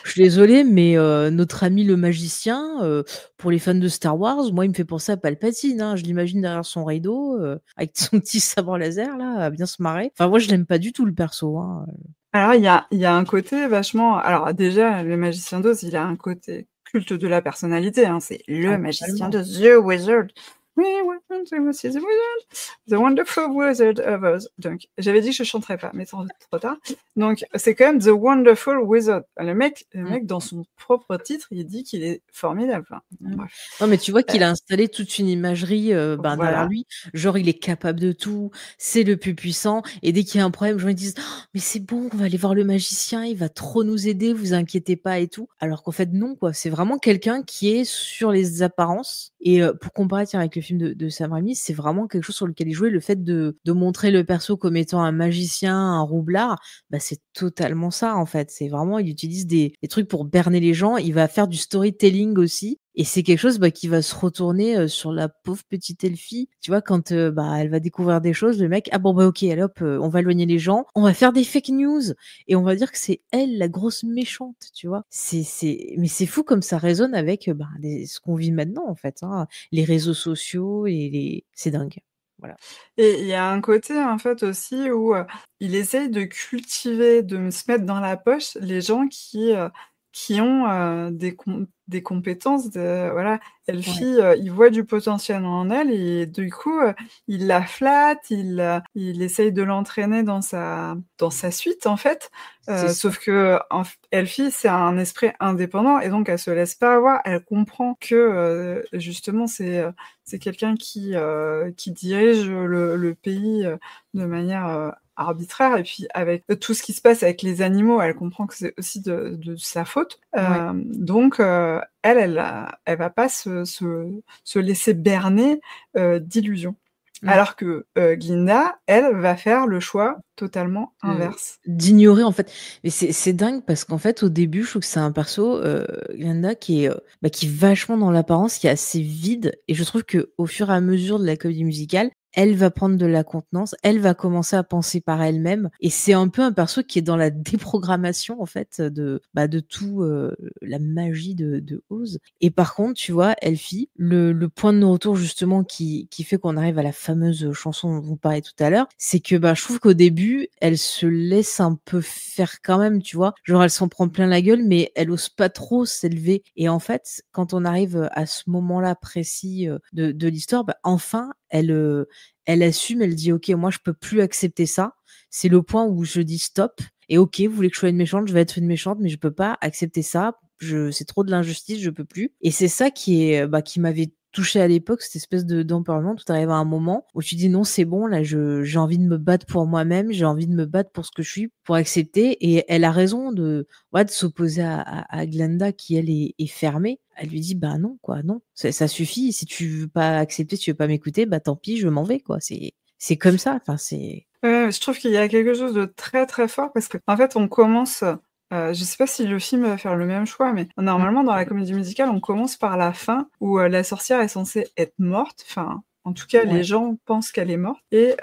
je suis désolée, mais notre ami le magicien, pour les fans de Star Wars, moi il me fait penser à Palpatine, hein. Je l'imagine derrière son rideau, avec son petit sabre laser là, à bien se marrer. Enfin moi je l'aime pas du tout le perso, hein. Alors il y a un côté vachement, alors déjà le magicien d'Oz, il a un côté culte de la personnalité, hein, c'est le Ah magicien totalement. d'Oz, the wizard. We want to see the wizard, the wonderful wizard of Oz. Donc j'avais dit que je chanterais pas, mais trop tard. Donc c'est quand même the wonderful wizard. Le Mmh. mec dans son propre titre, il dit qu'il est formidable. Enfin, bon, Mmh. bref. Non, mais tu vois Heu, qu'il a installé toute une imagerie, derrière voilà. lui. Genre, il est capable de tout, c'est le plus puissant et dès qu'il y a un problème, les gens ils disent: «Oh, mais c'est bon, on va aller voir le magicien, il va trop nous aider, vous inquiétez pas et tout». Alors qu'en fait non, quoi. C'est vraiment quelqu'un qui est sur les apparences et pour comparer, tiens, avec le film de Sam Raimi, c'est vraiment quelque chose sur lequel il jouait. Le fait de montrer le perso comme étant un magicien, un roublard, c'est totalement ça, en fait. C'est vraiment il utilise des trucs pour berner les gens. Il va faire du storytelling aussi et c'est quelque chose, qui va se retourner, sur la pauvre petite Elfie. Tu vois, quand, elle va découvrir des choses, le mec: «Ah bon, OK, allez hop, on va éloigner les gens, on va faire des fake news et on va dire que c'est elle la grosse méchante», tu vois? Mais c'est fou comme ça résonne avec, ce qu'on vit maintenant, en fait, hein, les réseaux sociaux et les c'est dingue. Voilà. Et il y a un côté, en fait, aussi où, il essaye de cultiver, de se mettre dans la poche les gens qui ont, des compétences de voilà, Ouais, Elfie, il voit du potentiel en elle et du coup, il la flatte, il essaye de l'entraîner dans sa suite, en fait, c'est ça. sauf que Elfie, c'est un esprit indépendant et donc elle se laisse pas avoir. Elle comprend que, justement, c'est quelqu'un qui dirige le pays, de manière, arbitraire et puis avec tout ce qui se passe avec les animaux, elle comprend que c'est aussi de sa faute. Ouais. Donc elle va pas se laisser berner, d'illusions. Mmh. Alors que, Glinda, elle, va faire le choix totalement inverse. D'ignorer en fait. Mais c'est dingue parce qu'en fait au début je trouve que c'est un perso, Glenda qui est vachement dans l'apparence, qui est assez vide et je trouve qu'au fur et à mesure de la comédie musicale, elle va prendre de la contenance, elle va commencer à penser par elle-même et c'est un peu un perso qui est dans la déprogrammation en fait de tout, la magie de Oz et par contre tu vois Elfie, le point de non-retour justement qui fait qu'on arrive à la fameuse chanson dont vous parliez tout à l'heure, c'est que, je trouve qu'au début, elle se laisse un peu faire quand même, tu vois? Genre elle s'en prend plein la gueule, mais elle ose pas trop s'élever et en fait, quand on arrive, à ce moment-là précis, de l'histoire, enfin elle assume, elle dit: «OK, moi je peux plus accepter ça. C'est le point où je dis stop» et OK, vous voulez que je sois une méchante, je vais être une méchante, mais je peux pas accepter ça. C'est trop de l'injustice, je peux plus. Et c'est ça qui m'avait touchée à l'époque, cette espèce d'empowerment. Tout arrive à un moment où tu dis non, c'est bon, là, j'ai envie de me battre pour moi-même, j'ai envie de me battre pour ce que je suis, pour accepter. Et elle a raison de s'opposer à Glenda qui, elle, est fermée. Elle lui dit, bah non, quoi, non, ça suffit. Si tu veux pas accepter, si tu veux pas m'écouter, bah tant pis, je m'en vais, quoi. C'est comme ça. Enfin, c'est. Ouais, je trouve qu'il y a quelque chose de très, très fort parce qu'en fait, on commence, je sais pas si le film va faire le même choix, mais normalement, dans la comédie musicale, on commence par la fin où, la sorcière est censée être morte. Enfin, en tout cas, les Ouais. gens pensent qu'elle est morte et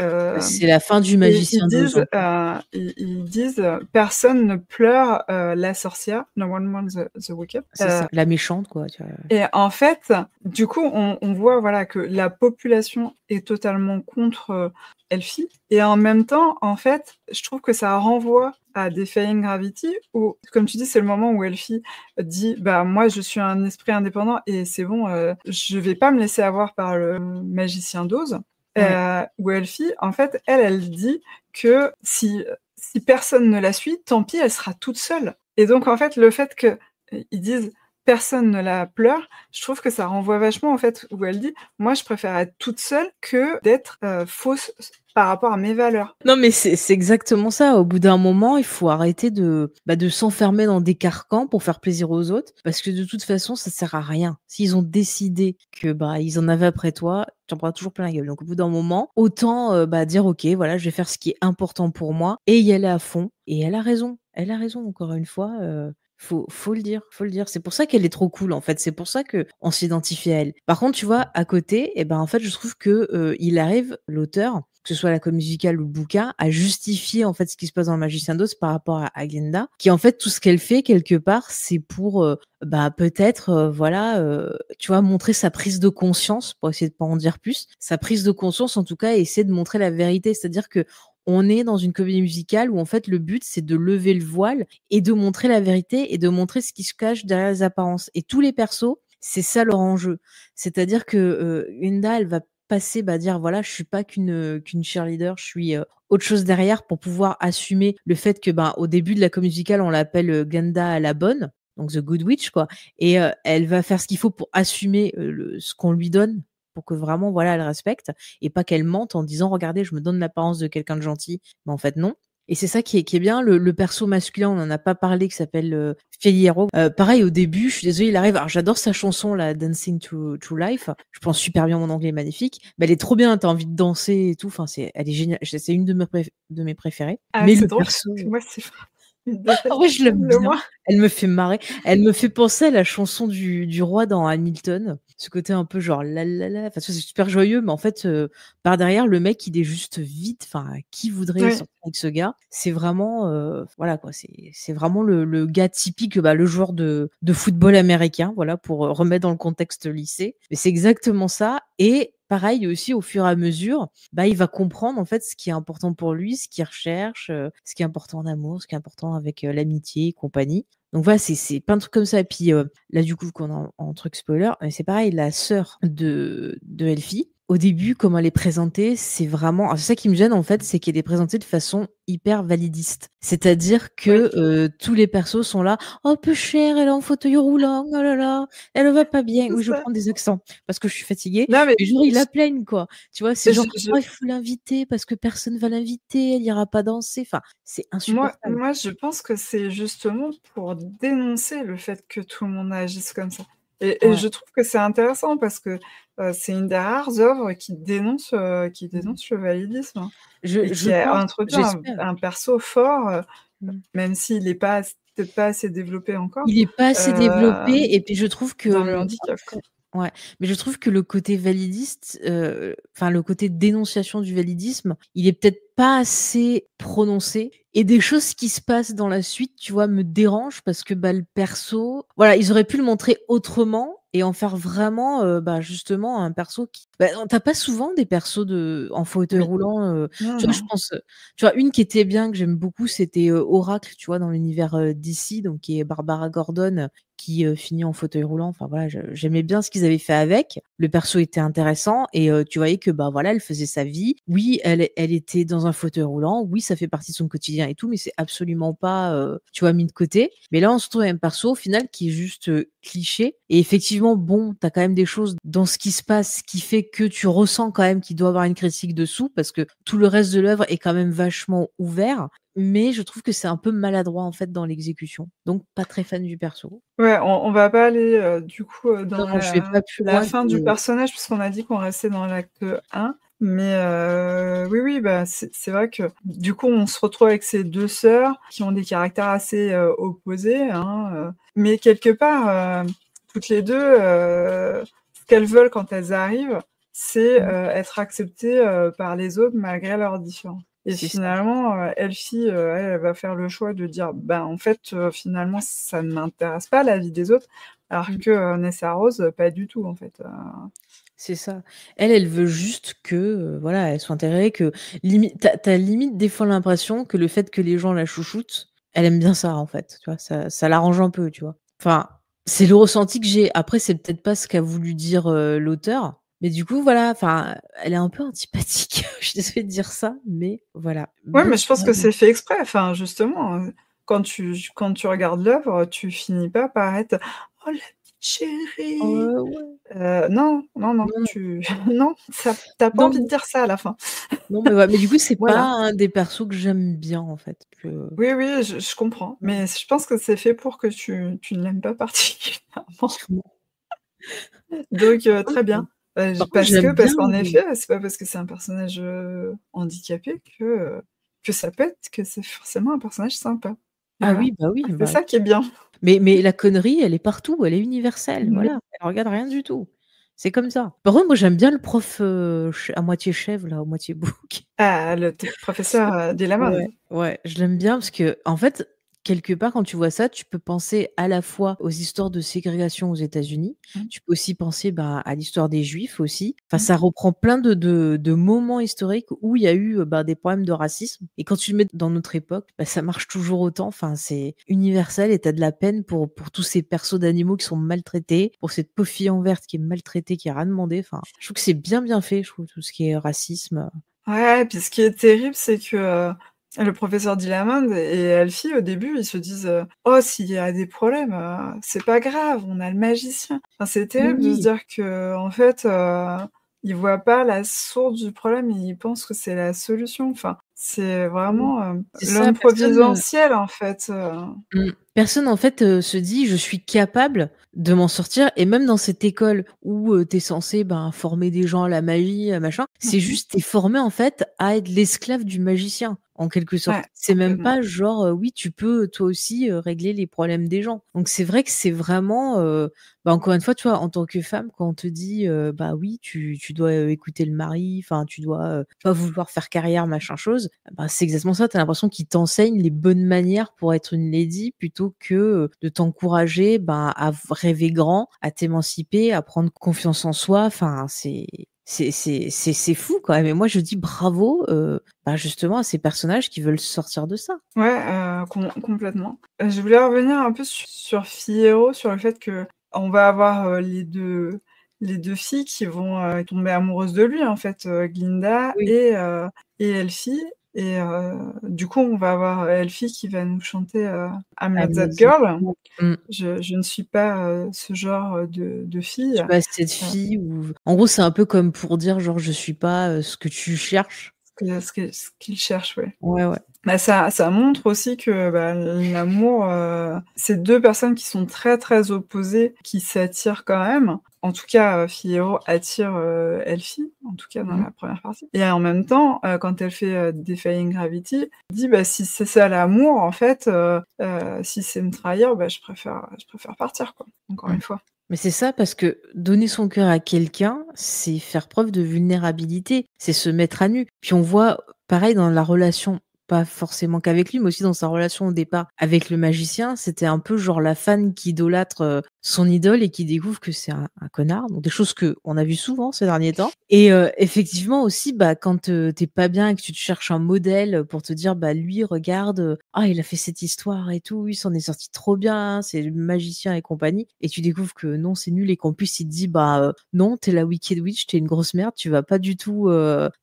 C'est la fin du et Magicien d'Oz, en fait. ils disent, «Personne ne pleure, la sorcière, no one mourns the wicked». C'est ça, la méchante, quoi, tu vois? Et en fait, du coup, on voit, voilà, que la population est totalement contre, Elfie et en même temps, en fait, je trouve que ça renvoie à Defying Gravity où, comme tu dis, c'est le moment où Elfie dit: «Bah, moi, je suis un esprit indépendant et c'est bon, je vais pas me laisser avoir par le magicien d'Oz». Ouais. Où Elfie, en fait, elle dit que si personne ne la suit, tant pis, elle sera toute seule et donc en fait, le fait qu'ils disent: «Personne ne la pleure», je trouve que ça renvoie vachement, en fait, où elle dit: «Moi, je préfère être toute seule que d'être, fausse par rapport à mes valeurs». Non, mais c'est exactement ça. Au bout d'un moment, il faut arrêter de s'enfermer dans des carcans pour faire plaisir aux autres, parce que de toute façon, ça sert à rien. S'ils ont décidé que, ils en avaient après toi, tu en prendras toujours plein la gueule. Donc au bout d'un moment, autant, dire: «OK, voilà, je vais faire ce qui est important pour moi» et y aller à fond. Et elle a raison. Elle a raison, encore une fois, faut le dire, faut le dire. C'est pour ça qu'elle est trop cool, en fait. C'est pour ça qu'on s'identifie à elle. Par contre, tu vois, à côté, en fait, je trouve que, il arrive, l'auteur, que ce soit la comédie musicale ou le bouquin, à justifier, en fait, ce qui se passe dans Le Magicien d'Oz par rapport à Glenda, qui, en fait, tout ce qu'elle fait, quelque part, c'est pour, peut-être, voilà, tu vois, montrer sa prise de conscience, pour essayer de pas en dire plus, sa prise de conscience, en tout cas, et essayer de montrer la vérité. C'est-à-dire que on est dans une comédie musicale où, en fait, le but, c'est de lever le voile et de montrer la vérité et de montrer ce qui se cache derrière les apparences. Et tous les persos, c'est ça leur enjeu. C'est-à-dire que, Glenda, elle va passer, dire: «Voilà, je suis pas qu'une cheerleader, je suis, autre chose derrière», pour pouvoir assumer le fait que, au début de la comédie musicale, on l'appelle, Glenda la bonne, donc The Good Witch, quoi. Et elle va faire ce qu'il faut pour assumer, ce qu'on lui donne, pour que vraiment, voilà, elle respecte et pas qu'elle mente en disant: «Regardez, je me donne l'apparence de quelqu'un de gentil», mais en fait non. Et c'est ça qui est bien. Le perso masculin, on en a pas parlé, qui s'appelle, Feliero. Pareil, au début, je suis désolée, il arrive, alors j'adore sa chanson là, Dancing to Life. Je pense super bien, mon anglais est magnifique, mais elle est trop bien, tu as envie de danser et tout, enfin elle est géniale. C'est une de mes préférées. Ah, Mais c'est le drôle parce que perso, moi, c'est une de ah celles ouais, que je l'aime j'aime le bien. moins. Elle me fait marrer. Elle me fait penser à la chanson du roi dans Hamilton. Ce côté un peu genre la la la. Enfin, c'est super joyeux, mais en fait, par derrière, le mec, il est juste vide. Enfin, qui voudrait Oui. sortir avec ce gars? C'est vraiment, voilà quoi, c'est vraiment le gars typique, le joueur de football américain, voilà, pour remettre dans le contexte lycée. Mais c'est exactement ça. Et pareil aussi, au fur et à mesure, il va comprendre en fait ce qui est important pour lui, ce qu'il recherche, ce qui est important en amour, ce qui est important avec, l'amitié et compagnie. Donc voilà, c'est plein de trucs comme ça. Et puis, là du coup qu'on est en truc spoiler, c'est pareil, la sœur de Elfie, au début, comment elle est présentée, c'est vraiment, alors c'est ça qui me gêne en fait, c'est qu'elle est présentée de façon hyper validiste. C'est-à-dire Oui, que, tous les persos sont là: «Oh peu cher, elle est en fauteuil roulant, oh là là, elle va pas bien». c'est Oui, je ça. prends des accents parce que je suis fatiguée, Non, mais mais genre ils la plaignent quoi. Tu vois? C'est je genre: je «Oh, il faut l'inviter parce que personne va l'inviter, elle ira pas danser». Enfin, c'est moi insupportable. moi, je pense que c'est justement pour dénoncer le fait que tout le monde agisse comme ça et Ouais. je trouve que c'est intéressant parce que, c'est une des rares œuvres qui Mmh. dénonce le validisme, hein et Je qui a pense, introduit j'espère. un perso fort, Mmh. même s'il est pas peut-être pas assez développé encore, Il est pas assez développé hem, et puis je trouve que, dans le handicap, quoi. ouais, mais je trouve que le côté validiste, enfin le côté dénonciation du validisme, il est peut-être pas assez prononcé et des choses qui se passent dans la suite, tu vois, me dérangent parce que, le perso, voilà, ils auraient pu le montrer autrement et en faire vraiment, justement un perso qui, tu pas souvent des persos en fauteuil Oui. roulant, Non, tu vois, je non. pense, tu vois, une qui était bien, que j'aime beaucoup, c'était, Oracle, tu vois, dans l'univers, DC, donc qui est Barbara Gordon, qui finit en fauteuil roulant. Enfin voilà, j'aimais bien ce qu'ils avaient fait avec. Le perso était intéressant et tu voyais que bah voilà, elle faisait sa vie. Oui, elle était dans un fauteuil roulant. Oui, ça fait partie de son quotidien et tout, mais c'est absolument pas, tu vois, mis de côté. Mais là, on se trouve un perso au final qui est juste cliché. Et effectivement, bon, t'as quand même des choses dans ce qui se passe qui fait que tu ressens quand même qu'il doit y avoir une critique dessous parce que tout le reste de l'œuvre est quand même vachement ouvert. Mais je trouve que c'est un peu maladroit en fait dans l'exécution. Donc pas très fan du perso. Ouais, on va pas aller, du coup, dans Non, je vais pas plus la loin fin que du personnage puisqu'on a dit qu'on restait dans l'acte 1. Mais oui, oui, bah, c'est vrai que du coup, on se retrouve avec ces 2 sœurs qui ont des caractères assez, opposés, hein, mais quelque part, toutes les 2, ce qu'elles veulent quand elles arrivent, c'est, Mmh. être acceptées, par les autres malgré leurs différences. Et C'est ça. finalement, Elfie, elle va faire le choix de dire: «Ben, en fait, finalement, ça ne m'intéresse pas la vie des autres», alors Mmh. que, Nessa Rose, pas du tout, en fait, C'est ça. Elle veut juste que, voilà, elle soit intégrée, que limite tu as limite des fois l'impression que le fait que les gens la chouchoutent, elle aime bien ça, en fait, tu vois? Ça l'arrange un peu, tu vois? Enfin, c'est le ressenti que j'ai. Après, c'est peut-être pas ce qu'a voulu dire, l'auteur, mais du coup, voilà, enfin, elle est un peu antipathique. Je suis désolée de dire ça, mais voilà. ouais, Bonne mais je pense que soirée. c'est fait exprès. Enfin, justement, quand tu regardes l'œuvre, tu finis pas par être: «Oh la petite chérie!» Ouais. Non, non, non, Non, non. non, ça tu pas envie de Non, dire ça à la fin. non, mais ouais, mais du coup, c'est pas Voilà. un des persos que j'aime bien, en fait, que Oui, oui, je comprends, mais je pense que c'est fait pour que tu ne l'aimes pas particulièrement. Donc très bien. J par contre, parce qu'en effet, c'est pas parce que c'est un personnage, handicapé que ça peut être que c'est forcément un personnage sympa. ah Voilà. oui, bah oui, C'est bah ça qui est bien. mais la connerie, elle est partout, elle est universelle, Mmh. voilà, elle regarde rien du tout. C'est comme ça. Par contre, moi, j'aime bien le prof, ch à moitié chèvre là, à moitié bouc. Ah, le t professeur, Ouais, Dillamond. ouais, je l'aime bien parce qu'en fait, quelque part, quand tu vois ça, tu peux penser à la fois aux histoires de ségrégation aux États-Unis, Mmh, tu peux aussi penser, bah, à l'histoire des Juifs aussi. Enfin, mmh. ça reprend plein de moments historiques où il y a eu, bah, des problèmes de racisme et quand tu le mets dans notre époque, bah, ça marche toujours autant. Enfin, c'est universel et tu as de la peine pour tous ces persos d'animaux qui sont maltraités, pour cette pauvre fille en verte qui est maltraitée, qui a rien demandé. Enfin, je trouve que c'est bien fait, je trouve, tout ce qui est racisme. Ouais, puis ce qui est terrible, c'est que, le professeur Dillamond et Elfie, au début, ils se disent, «Oh, s'il y a des problèmes, c'est pas grave, on a le magicien». Enfin, c'est terrible de se Oui, dire qu'en fait, ils voient pas la source du problème et ils pensent que c'est la solution. Enfin, c'est oui. vraiment, C'est ça, l'homme providentiel, en fait. Personne en fait, se dit: «Je suis capable de m'en sortir» et même dans cette école où, tu es censé, ben, former des gens à la magie, machin, c'est Mmh. juste tu es formé en fait à être l'esclave du magicien, en quelque Ouais, sorte. C'est même complètement. pas genre, oui, tu peux toi aussi, régler les problèmes des gens. Donc c'est vrai que c'est vraiment, bah, encore une fois, tu vois, en tant que femme, quand on te dit, bah, oui, tu dois, écouter le mari, enfin, tu dois, pas vouloir faire carrière, machin chose, bah, c'est exactement ça. Tu as l'impression qu'ils t'enseignent les bonnes manières pour être une lady plutôt que, de t'encourager, ben, à rêver grand, à t'émanciper, à prendre confiance en soi. Enfin, c'est fou quand même et moi je dis bravo, bah, justement à ces personnages qui veulent sortir de ça. Ouais, complètement. Je voulais revenir un peu sur Fiyero, sur le fait qu'on va avoir, les deux filles qui vont, tomber amoureuses de lui, en fait, Glinda Oui. et Elfie et du coup, on va avoir Elfie qui va nous chanter, «I'm not I'm that not the girl». mmh. Je ne suis pas, ce genre, de Je fille, suis pas cette heu, fille ou en gros, c'est un peu comme pour dire genre: «Je suis pas, ce que tu cherches». ce qu'il cherche, ouais. Ouais, ouais. Bah, ça montre aussi que, bah, l'amour, c'est 2 personnes qui sont très, très opposées, qui s'attirent quand même. En tout cas, Fiyero attire, Elfie, en tout cas dans Mmh. la première partie et en même temps, quand elle fait, Defying Gravity, elle dit: «Bah, si c'est ça l'amour, en fait, si c'est me trahir, bah, je préfère partir, quoi», encore Mmh. une fois. Mais c'est ça, parce que donner son cœur à quelqu'un, c'est faire preuve de vulnérabilité, c'est se mettre à nu. Puis on voit pareil dans la relation, pas forcément qu'avec lui, mais aussi dans sa relation au départ avec le magicien, c'était un peu genre la fan qui idolâtre, son idole et qui découvre que c'est un connard, donc des choses qu'on a vues souvent ces derniers temps. Et effectivement aussi, bah, quand, tu pas bien et que tu te cherches un modèle pour te dire: «Bah, lui regarde, ah il a fait cette histoire et tout, il s'en est sorti trop bien, c'est le magicien et compagnie», et tu découvres que non, c'est nul et qu'en plus il te dit: «Bah, non, t'es la Wicked Witch, t'es une grosse merde, tu vas pas du tout,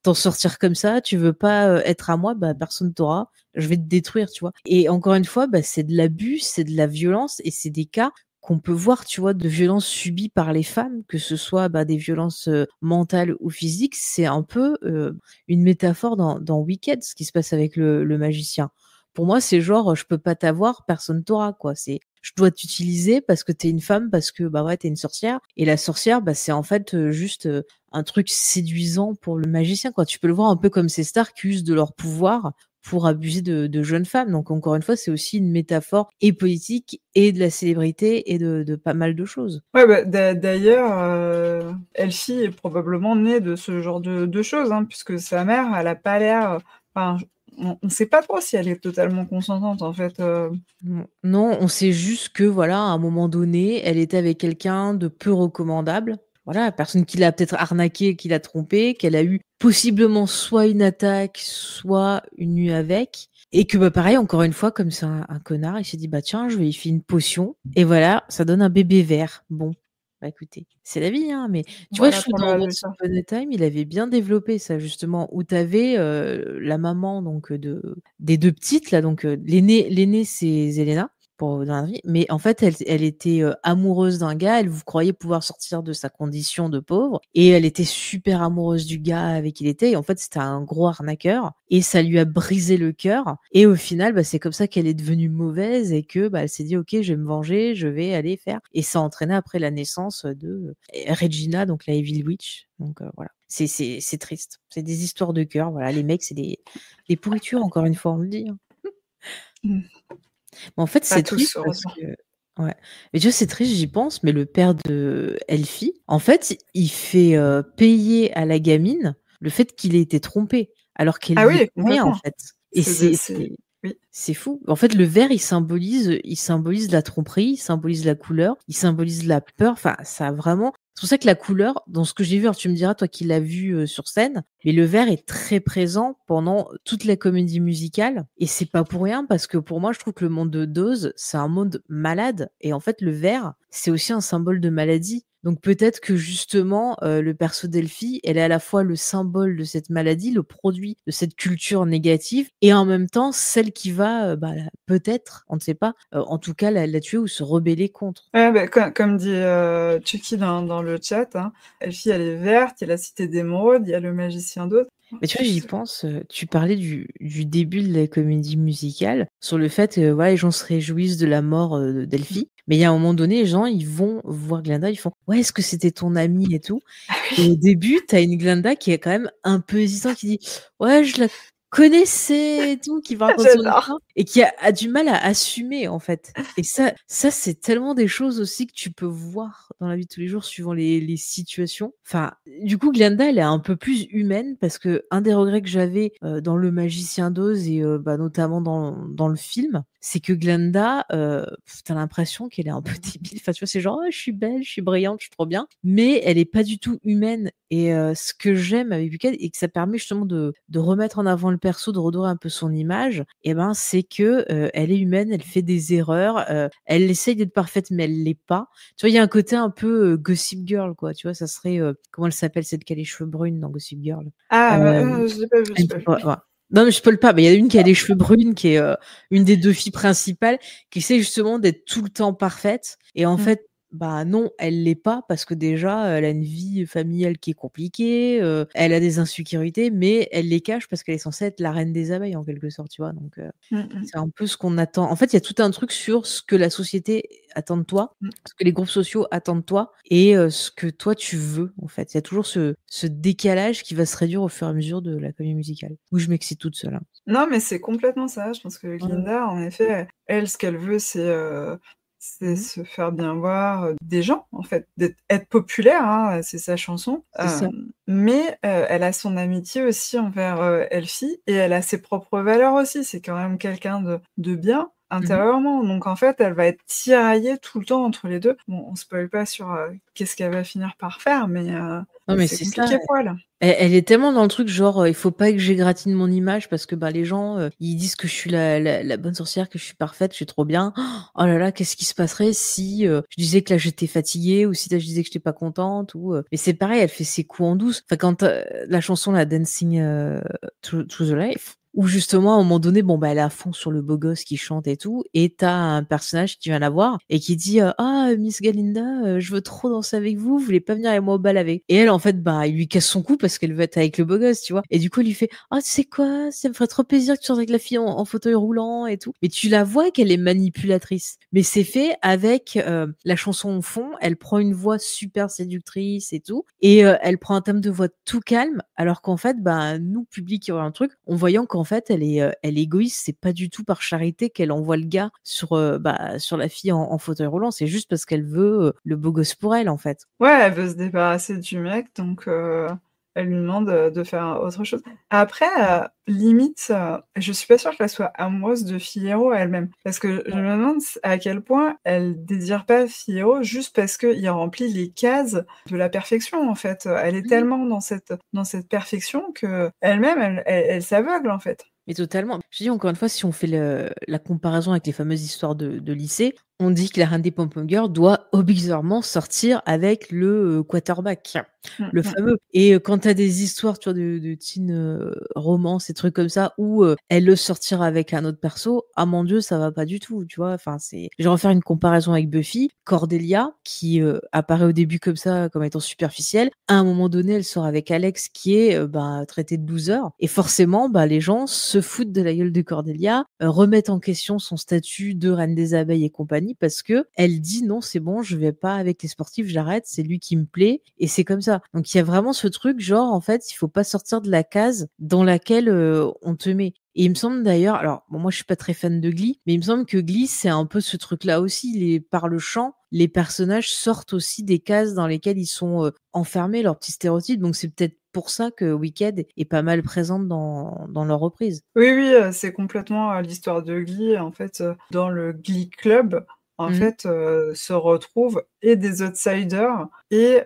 t'en sortir comme ça, tu veux pas, être à moi, bah, personne t'aura, je vais te détruire», tu vois? Et encore une fois, bah, c'est de l'abus, c'est de la violence et c'est des cas qu'on peut voir, tu vois, de violences subies par les femmes, que ce soit, bah, des violences, mentales ou physiques. C'est un peu, une métaphore dans Wicked, ce qui se passe avec le magicien. Pour moi, c'est genre, je peux pas t'avoir, personne t'aura, quoi. C'est je dois t'utiliser parce que t'es une femme, parce que, bah, ouais, t'es une sorcière et la sorcière, bah, c'est en fait, juste, un truc séduisant pour le magicien, quoi. Tu peux le voir un peu comme ces stars qui usent de leur pouvoir pour abuser de jeunes femmes. Donc encore une fois, c'est aussi une métaphore et politique et de la célébrité et de pas mal de choses. Ouais, bah, d'ailleurs, Elfie est probablement née de ce genre de choses, hein, puisque sa mère, elle a pas l'air, enfin, on sait pas trop si elle est totalement consentante, en fait, Non, on sait juste que voilà, à un moment donné, elle était avec quelqu'un de peu recommandable. Voilà, personne qui l'a peut-être arnaquée, qui l'a trompée, qu'elle a eu possiblement soit une attaque, soit une nuit avec. Et que bah pareil, encore une fois, comme c'est un connard, il s'est dit bah tiens, je vais lui faire une potion. Et voilà, ça donne un bébé vert. Bon, bah écoutez, c'est la vie, hein. Mais tu vois, je voilà, trouve pour le dans Once résultat. Upon a Time, il avait bien développé ça justement, où tu avais la maman donc des 2 petites là, donc l'aînée c'est Zelena pour dans la vie, mais en fait elle était, amoureuse d'un gars, elle vous croyait pouvoir sortir de sa condition de pauvre et elle était super amoureuse du gars avec qui il était et en fait c'était un gros arnaqueur et ça lui a brisé le cœur et au final, bah, c'est comme ça qu'elle est devenue mauvaise et que, bah, elle s'est dit: «OK, je vais me venger, je vais aller faire» et ça a entraîné après la naissance de, Regina, donc la Evil Witch, donc voilà. C'est triste. C'est des histoires de cœur, voilà, les mecs, c'est des pourritures, encore une fois, on le dit, hein. Mmh. Mais en fait, Pas c'est tous, triste parce heureusement. que ouais. Mais tu vois, c'est triste, j'y pense, mais le père de Elfie, en fait, il fait, payer à la gamine le fait qu'il ait été trompé, alors qu'elle Ah y est oui, pour rien, en complètement. fait et C'est oui. c'est fou. En fait, le vert, il symbolise la tromperie, il symbolise la couleur, il symbolise la peur. Enfin, ça a vraiment c'est pour ça que la couleur, dans ce que j'ai vu, alors tu me diras, toi qui l'as vu, sur scène, mais le vert est très présent pendant toute la comédie musicale et c'est pas pour rien parce que pour moi, je trouve que le monde de Dawes, c'est un monde malade et en fait, le vert, c'est aussi un symbole de maladie. Donc peut-être que justement, le perso d'Elfie, elle est à la fois le symbole de cette maladie, le produit de cette culture négative et en même temps celle qui va, bah, peut-être, on ne sait pas, en tout cas la tuer ou se rebeller contre. Ouais, bah, comme dit, Chucky dans le chat, hein, Elfie, elle est verte, il y a la Cité d'Émeraude, il y a le Magicien d'Oz. Mais tu vois, j'y pense, tu parlais du début de la comédie musicale, sur le fait, voilà, les gens se réjouissent de la mort, Mmh. d'Elfie, mais il y a un moment donné, les gens, ils vont voir Glinda, ils font: «Ouais, est-ce que c'était ton amie et tout?» Ah Et au oui, début, tu as une Glinda qui est quand même un peu hésitante, qui dit: «Ouais, je la connaissais et tout», qui va raconter son j'adore. histoire et qui a du mal à assumer, en fait. Et ça, c'est tellement des choses aussi que tu peux voir dans la vie de tous les jours suivant les situations. Enfin, du coup, Glenda, elle est un peu plus humaine parce qu'un des regrets que j'avais, dans Le Magicien d'Oz et bah, notamment dans le film, c'est que Glenda, tu l'impression qu'elle est un peu débile. Enfin, tu vois, c'est genre: «Oh, je suis belle, je suis brillante, je suis trop bien», mais elle est pas du tout humaine et ce que j'aime avec Wicked et que ça permet justement de remettre en avant le perso, de redorer un peu son image et ben, c'est que, elle est humaine, elle fait des erreurs, elle essaye d'être parfaite mais elle l'est pas. Tu vois, il y a un côté un peu, Gossip Girl, quoi, tu vois? Ça serait, comment elle s'appelle celle qui a les cheveux brunes dans Gossip Girl? Ah, Hem, je l'ai pas vu, elle j'ai me pas fait vu. pas voilà. Non, mais je spoil pas, mais il y en a une qui a les cheveux brunes, qui est, une des 2 filles principales, qui essaie justement d'être tout le temps parfaite et en Mmh. fait, bah, non, elle l'est pas parce que déjà, elle a une vie familiale qui est compliquée, elle a des insécurités, mais elle les cache parce qu'elle est censée être la reine des abeilles en quelque sorte, tu vois? Donc Mmh mh. c'est un peu ce qu'on attend. En fait, il y a tout un truc sur ce que la société attend de toi, Mmh. ce que les groupes sociaux attendent de toi et ce que toi tu veux, en fait. Il y a toujours ce décalage qui va se réduire au fur et à mesure de la comédie musicale. Oui, je m'excite toute seule, hein. Non, mais c'est complètement ça. Je pense que Ouais, ouais. Glinda, en effet, elle, ce qu'elle veut, c'est Mmh. se faire bien voir, des gens, en fait, être populaire, hein, c'est sa chanson. C'est ça. Mais elle a son amitié aussi envers, Elfie et elle a ses propres valeurs aussi. C'est quand même quelqu'un de bien. intérieurement. Donc en fait, elle va être tiraillée tout le temps entre les 2. Bon, on spoil pas sur, qu'est-ce qu'elle va finir par faire, mais Non, mais c'est c'est ça. compliqué pour elle. Elle est tellement dans le truc genre, il faut pas que j'égratine mon image parce que, bah, les gens, ils disent que je suis la bonne sorcière, que je suis parfaite, je suis trop bien. Oh là là, qu'est-ce qui se passerait si, je disais que là j'étais fatiguée ou si là je disais que j'étais pas contente ou, mais c'est pareil, elle fait ses coups en douce. Enfin quand, la chanson la Dancing, to the Life où justement à un moment donné, bon, bah, elle est à fond sur le beau gosse qui chante et tout et tu as un personnage qui vient la voir et qui dit, «Ah, Miss Galinda, je veux trop danser avec vous, vous voulez pas venir avec moi au bal avec?» Et elle, en fait, bah, il lui casse son cou parce qu'elle veut être avec le beau gosse, tu vois? Et du coup, il lui fait: «Ah, tu sais quoi? Ça me ferait trop plaisir que tu sortes avec la fille en fauteuil roulant et tout». Mais tu la vois qu'elle est manipulatrice. Mais c'est fait avec, la chanson au fond, elle prend une voix super séductrice et tout et elle prend un thème de voix tout calme alors qu'en fait, bah, nous, public qui aurait un truc, en voyant qu'en fait elle est égoïste, c'est pas du tout par charité qu'elle envoie le gars sur, bah, sur la fille en fauteuil roulant, c'est juste parce qu'elle veut, le beau gosse pour elle, en fait. Ouais, elle veut se débarrasser du mec, donc elle lui demande, de faire autre chose. Après, limite, je suis pas sûre qu'elle soit amoureuse de Fiyero elle-même. Parce que je me demande à quel point elle désire pas Fiyero juste parce qu'il remplit les cases de la perfection, en fait. Elle est Mmh. tellement dans cette perfection qu'elle-même, elle s'aveugle, en fait. Mais totalement. Je te dis encore une fois, si on fait la comparaison avec les fameuses histoires de lycée, on dit que la reine des pom-pom girls doit obligatoirement sortir avec le, quarterback, Mmh le mh. fameux. Et quand tu as des histoires, tu vois, de teen, romance et trucs comme ça où, elle le sortira avec un autre perso, ah mon Dieu, ça va pas du tout, tu vois? Enfin, c'est je vais refaire une comparaison avec Buffy. Cordelia, qui, apparaît au début comme ça, comme étant superficielle, à un moment donné, elle sort avec Alex qui est, bah, traité de loser et forcément, bah, les gens se foutent de la gueule de Cordelia, remettent en question son statut de reine des abeilles et compagnie parce qu'elle dit: «Non, c'est bon, je vais pas avec les sportifs, j'arrête, c'est lui qui me plaît» et c'est comme ça. Donc il y a vraiment ce truc genre, en fait, il faut pas sortir de la case dans laquelle, on te met. Et il me semble d'ailleurs alors bon moi je suis pas très fan de Glee, mais il me semble que Glee c'est un peu ce truc-là aussi, par le chant, les personnages sortent aussi des cases dans lesquelles ils sont, enfermés, leurs petits stéréotypes, donc c'est peut-être pour ça que Wicked est pas mal présente dans leurs reprises. Oui, oui, c'est complètement, l'histoire de Glee. En fait, dans le Glee Club, en Mmh. fait, se retrouvent et des outsiders et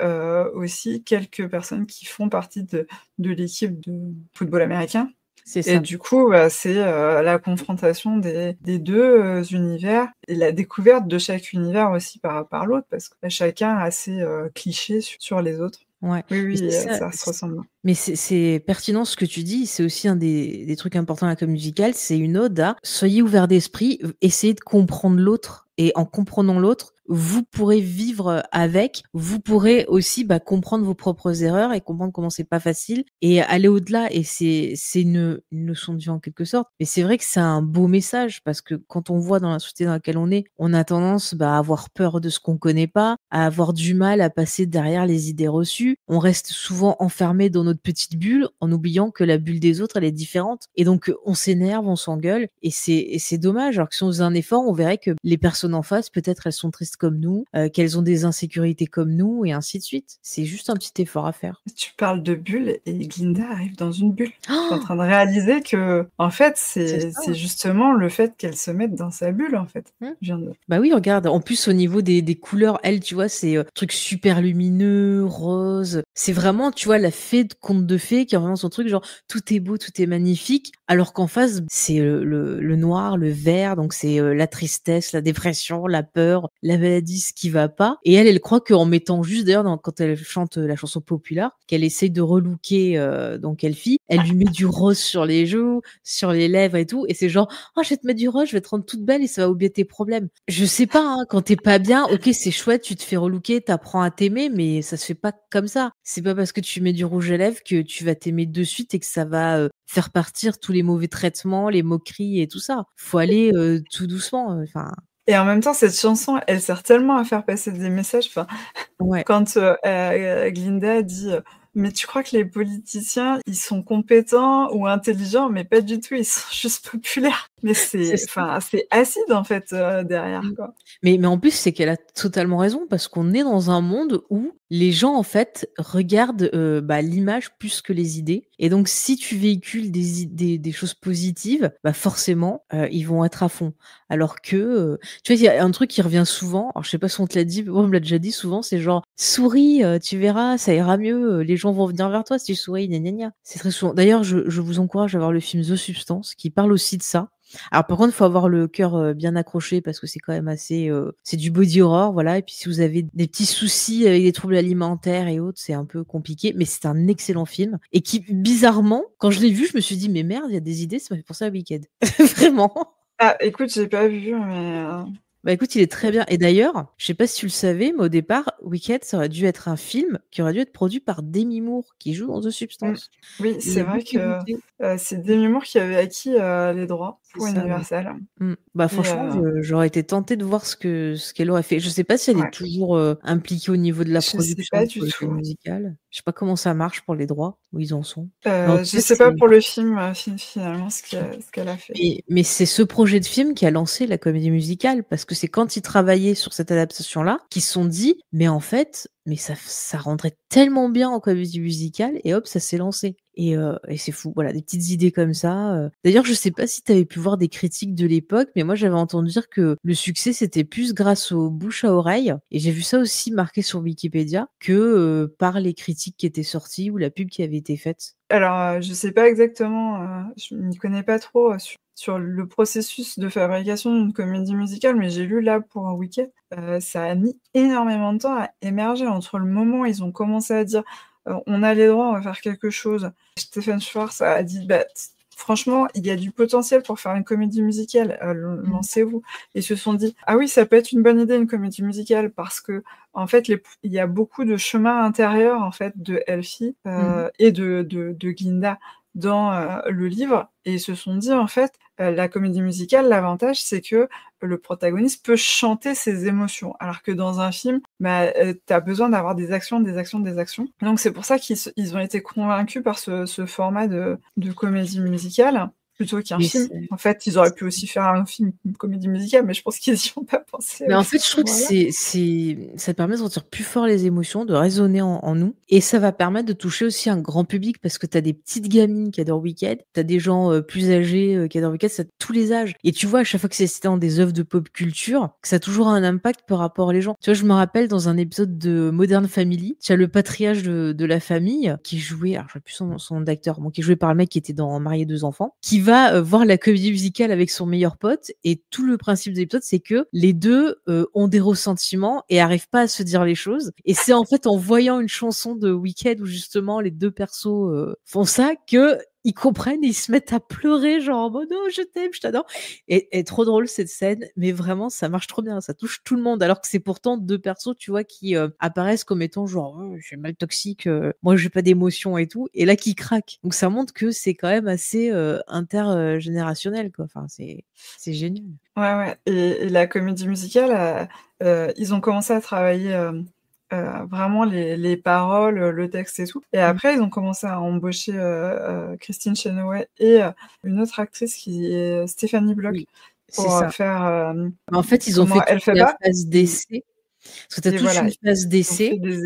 aussi quelques personnes qui font partie de l'équipe de football américain C'est et ça. du coup, bah, c'est, la confrontation des 2 univers et la découverte de chaque univers aussi par l'autre parce que, bah, chacun a ses, clichés sur les autres. Ouais, Oui, mais oui, c'est ça, ça se ressemble. mais c'est pertinent ce que tu dis, c'est aussi un des trucs importants de la comédie musicale, c'est une ode à soyez ouverts d'esprit, essayez de comprendre l'autre et en comprenant l'autre, vous pourrez vivre, avec, vous pourrez aussi, bah, comprendre vos propres erreurs et comprendre comment c'est pas facile et aller au-delà et c'est une leçon de vie en quelque sorte. Mais c'est vrai que c'est un beau message parce que quand on voit dans la société dans laquelle on a tendance, bah, à avoir peur de ce qu'on connaît pas, à avoir du mal à passer derrière les idées reçues. On reste souvent enfermé dans notre petite bulle en oubliant que la bulle des autres, elle est différente et donc on s'énerve, on s'engueule et c'est dommage. Alors que si on faisait un effort, on verrait que les personnes en face, peut-être elles sont tristes comme nous, qu'elles ont des insécurités comme nous et ainsi de suite. C'est juste un petit effort à faire. Tu parles de bulle et Glinda arrive dans une bulle. Je suis en train de réaliser que, en fait, C'est c'est ça. justement le fait qu'elle se mette dans sa bulle, en fait. Mmh. Je viens de Bah oui, regarde, en plus au niveau des couleurs, elle, tu vois, c'est, truc super lumineux, rose. C'est vraiment, tu vois, la fée de conte de fées qui a vraiment son truc genre tout est beau, tout est magnifique, alors qu'en face, c'est, le noir, le vert, donc c'est, la tristesse, la dépression, la peur, la maladie, ce qui va pas et elle croit qu'en mettant juste d'ailleurs quand elle chante, la chanson populaire, qu'elle essaye de relooker, donc Elfie, elle lui met du rose sur les joues, sur les lèvres et tout et c'est genre: «Oh, je vais te mettre du rose, je vais te rendre toute belle et ça va oublier tes problèmes». Je sais pas, hein, quand tu es pas bien, OK, c'est chouette, tu te fais relooker, tu apprends à t'aimer, mais ça se fait pas comme ça. C'est pas parce que tu mets du rouge à lèvres que tu vas t'aimer de suite et que ça va, faire partir tous les mauvais traitements, les moqueries et tout ça. Faut aller, tout doucement, enfin et en même temps, cette chanson, elle sert tellement à faire passer des messages. Enfin, ouais. quand, Glinda dit, «Mais tu crois que les politiciens, ils sont compétents ou intelligents?» Mais pas du tout, ils sont juste populaires. Mais C'est c'est ça. enfin, c'est acide, en fait, derrière, Mmh. quoi. Mais en plus, c'est qu'elle a totalement raison parce qu'on est dans un monde où les gens, en fait, regardent, bah, l'image plus que les idées et donc si tu véhicules des choses positives, bah, forcément, ils vont être à fond. Alors que, tu vois, il y a un truc qui revient souvent, alors je sais pas si on te l'a dit, mais moi on me l'a déjà dit souvent, c'est genre: «Souris, tu verras, ça ira mieux, les gens vont venir vers toi si tu souris, gna gna gna». C'est très souvent d'ailleurs, je vous encourage à voir le film The Substance qui parle aussi de ça. Alors par contre, il faut avoir le cœur, bien accroché parce que c'est quand même assez, c'est du body horror, voilà et puis si vous avez des petits soucis avec des troubles alimentaires et autres, c'est un peu compliqué, mais c'est un excellent film et qui bizarrement, quand je l'ai vu, je me suis dit: «Mais merde, il y a des idées, ça m'a fait penser à Wicked». Vraiment. Ah, écoute, j'ai pas vu, mais Bah, écoute, il est très bien et d'ailleurs, je sais pas si tu le savais, mais au départ, Wicked, ça aurait dû être un film qui aurait dû être produit par Demi Moore qui joue dans The mmh, Substance. oui, Il c'est a vrai beaucoup que, hésité. c'est Demi Moore qui avait acquis, les droits C'est pour ça, ouais. Universal Bah, et franchement, j'aurais été tentée de voir ce qu'elle aurait fait. Je sais pas si elle est ouais, toujours, impliquée au niveau de la je sais pas production du pour les tout. comédies musicales. Je sais pas comment ça marche pour les droits, où ils en sont. Mais en tout Je cas, sais pas pour le film, finalement ce qu'elle a fait. mais c'est ce projet de film qui a lancé la comédie musicale, parce que c'est quand ils travaillaient sur cette adaptation-là, qu'ils se sont dit: «Mais en fait, mais ça rendrait tellement bien en comédie musicale» et hop, ça s'est lancé et c'est fou. Voilà, des petites idées comme ça, D'ailleurs, je sais pas si tu avais pu voir des critiques de l'époque, mais moi, j'avais entendu dire que le succès, c'était plus grâce au bouche à oreille et j'ai vu ça aussi marqué sur Wikipédia que, par les critiques qui étaient sorties ou la pub qui avait été faite. Alors, je sais pas exactement, je m'y connais pas trop, sur le processus de fabrication d'une comédie musicale, mais j'ai lu là pour Wicked, ça a mis énormément de temps à émerger entre le moment où ils ont commencé à dire: «On a les droits, on va faire quelque chose». Stephen Schwartz a dit: «Bah, franchement, il y a du potentiel pour faire une comédie musicale, Mmh. lancez-vous». Ils se sont dit: «Ah oui, ça peut être une bonne idée une comédie musicale» parce que en fait, il y a beaucoup de chemin intérieur, en fait, de Elfie, Mmh. et de Glinda dans, le livre et ils se sont dit, en fait, la comédie musicale, l'avantage, c'est que le protagoniste peut chanter ses émotions. Alors que dans un film, bah, tu as besoin d'avoir des actions, des actions, des actions. Donc c'est pour ça ils ont été convaincus par ce format de comédie musicale, plutôt qu'un Mais film. En fait, ils auraient pu aussi faire un film, une comédie musicale, mais je pense qu'ils y ont pas pensé Mais à en ce fait, je trouve que moment-là. ça permet de sentir plus fort les émotions, de résonner en nous et ça va permettre de toucher aussi un grand public parce que tu as des petites gamines qui adorent Wicked, tu as des gens, plus âgés, qui adorent Wicked, c'est tous les âges et tu vois, à chaque fois que c'est cité dans des œuvres de pop culture, que ça a toujours un impact par rapport aux gens. Tu vois, je me rappelle dans un épisode de Modern Family, tu as le patriarche de la famille qui jouait, alors je sais plus son nom d'acteur, bon, qui est joué par le mec qui était dans Marié 2 enfants, qui va, voir la comédie musicale avec son meilleur pote et tout le principe de l'épisode, c'est que les 2 ont des ressentiments et arrivent pas à se dire les choses et c'est en fait en voyant une chanson de Wicked où justement les 2 persos, font ça qu'ils comprennent et ils se mettent à pleurer genre en mode: «Oh je t'aime, je t'adore» et trop drôle cette scène, mais vraiment ça marche trop bien, ça touche tout le monde alors que c'est pourtant 2 persos, tu vois, qui, apparaissent comme étant genre: «Oh, je suis mal toxique, moi j'ai pas d'émotions et tout» et là qui craquent. Donc ça montre que c'est quand même assez, générationnel quoi, enfin c'est génial. Ouais, ouais et la comédie musicale, ils ont commencé à travailler, vraiment les paroles, le texte et tout et Mmh. après ils ont commencé à embaucher, Christine Chenoweth et une autre actrice qui est Stephanie Block Oui, c'est pour, ça. faire, Mais en fait, ils ont comment fait toute la Elphaba phase et d'essai, parce que tu as toute voilà, une phase ils ont fait d'essai des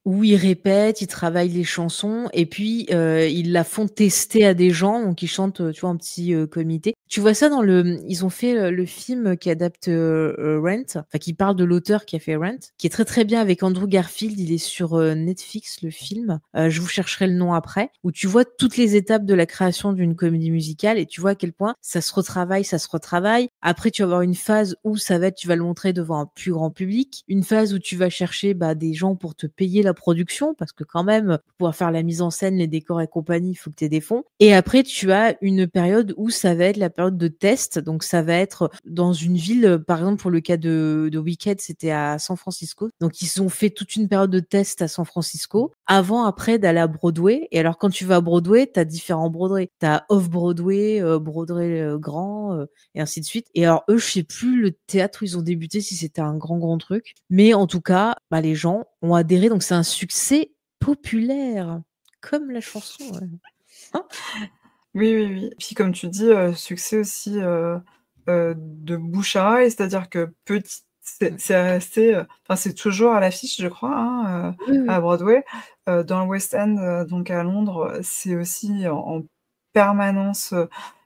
où ils répètent, ils travaillent les chansons et puis, ils la font tester à des gens, donc ils chantent, tu vois, en petit, comité. Tu vois ça dans ils ont fait, le film qui adapte, Rent, enfin qui parle de l'auteur qui a fait Rent, qui est très, très bien avec Andrew Garfield. Il est sur, Netflix, le film. Je vous chercherai le nom après, où tu vois toutes les étapes de la création d'une comédie musicale et tu vois à quel point ça se retravaille, ça se retravaille. Après, tu vas avoir une phase où ça va être tu vas le montrer devant un plus grand public, une phase où tu vas chercher, bah, des gens pour te payer la production parce que quand même, pour pouvoir faire la mise en scène, les décors et compagnie, il faut que tu aies des fonds et après tu as une période où ça va être la période de test, donc ça va être dans une ville, par exemple pour le cas de Wicked, c'était à San Francisco. Donc ils ont fait toute une période de test à San Francisco avant après d'aller à Broadway et alors quand tu vas à Broadway, tu as différents Broadway. Tu as Off Broadway, Broadway, grand, et ainsi de suite et alors eux, je sais plus le théâtre où ils ont débuté, si c'était un grand, grand truc, mais en tout cas, bah, les gens ont adhéré, donc c'est un succès populaire, comme la chanson, ouais. Oui, oui, oui. Puis comme tu dis, succès aussi, de bouche à oreille, c'est-à-dire que petit Mmh. c'est resté, enfin c'est toujours à l'affiche je crois, hein, Oui, à oui. Broadway. Dans le West End, donc à Londres, c'est aussi en permanence,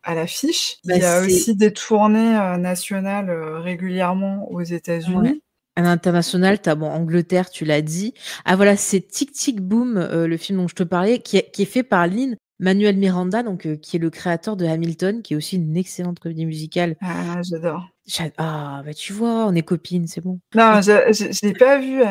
à l'affiche. Il Bah, y a c'est aussi des tournées, nationales, régulièrement aux ouais. États-Unis. À l'international, tu as bon, Angleterre, tu l'as dit. Ah voilà, c'est Tic Tic Boom, le film dont je te parlais, qui est fait par Lin-Manuel Miranda, donc qui est le créateur de Hamilton, qui est aussi une excellente comédie musicale. Ah j'adore. Ah, bah, tu vois, on est copines, c'est bon. Et Non, je l'ai pas vue,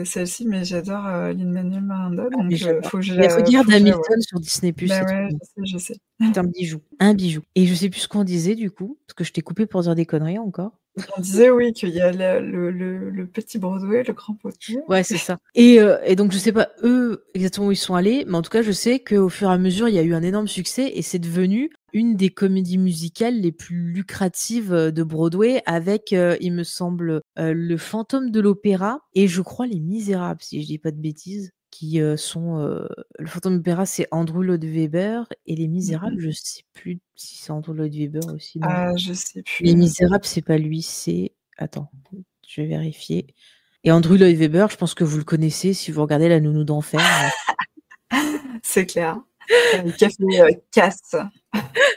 celle-ci, mais j'adore, Lin-Manuel Miranda, ah mais donc j'adore. faut que je Mais la regarde faut que je la voie. Hamilton sur Disney+, Bah c'est trop ouais, bien. je sais. C'est un bijou, un bijou. Et je sais plus ce qu'on disait du coup, parce que je t'ai coupé pour dire des conneries encore. On disait oui, qu'il y a le petit Broadway, le grand Broadway. Ouais, c'est ça. Et donc je sais pas eux exactement où ils sont allés, mais en tout cas je sais qu'au fur et à mesure il y a eu un énorme succès et c'est devenu une des comédies musicales les plus lucratives de Broadway avec, il me semble, Le Fantôme de l'Opéra et je crois Les Misérables si je dis pas de bêtises, qui sont, Le Fantôme de l'Opéra c'est Andrew Lloyd Webber et Les Mmh Misérables mh. je sais plus si c'est Andrew Lloyd Webber aussi, non. Ah, je sais Les plus. Misérables c'est pas lui, c'est attends, je vais vérifier. Et Andrew Lloyd Webber, je pense que vous le connaissez si vous regardez La Nounou d'enfer. C'est clair. Qui a fait, Casse.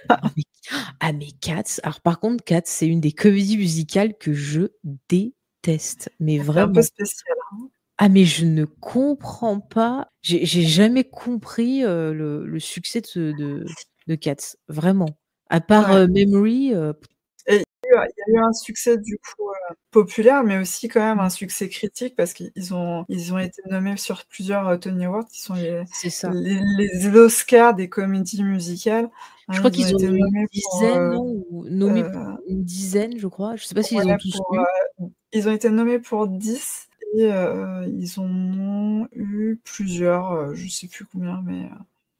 Ah mais mais Cats, alors par contre Cats, c'est une des comédies musicales que je déteste, mais C'est un peu vraiment. spécial, hein. Ah mais je ne comprends pas, j'ai jamais compris, le succès de Cats, vraiment. À part, Ouais. Memory, Et il y a eu un succès du coup, populaire, mais aussi quand même un succès critique parce qu'ils ont été nommés sur plusieurs, Tony Awards qui sont les c'est ça. les les Oscars des comédies musicales, Je hein. crois Ils ont qu'ils en ont été eu une nommés pour, dizaine, non? Ou nommés heu pour une dizaine, je crois. Je sais pas s'ils ont ouais, tous pour, eu. ils ont été nommés pour 10 et ils en ont eu plusieurs, je sais plus combien, mais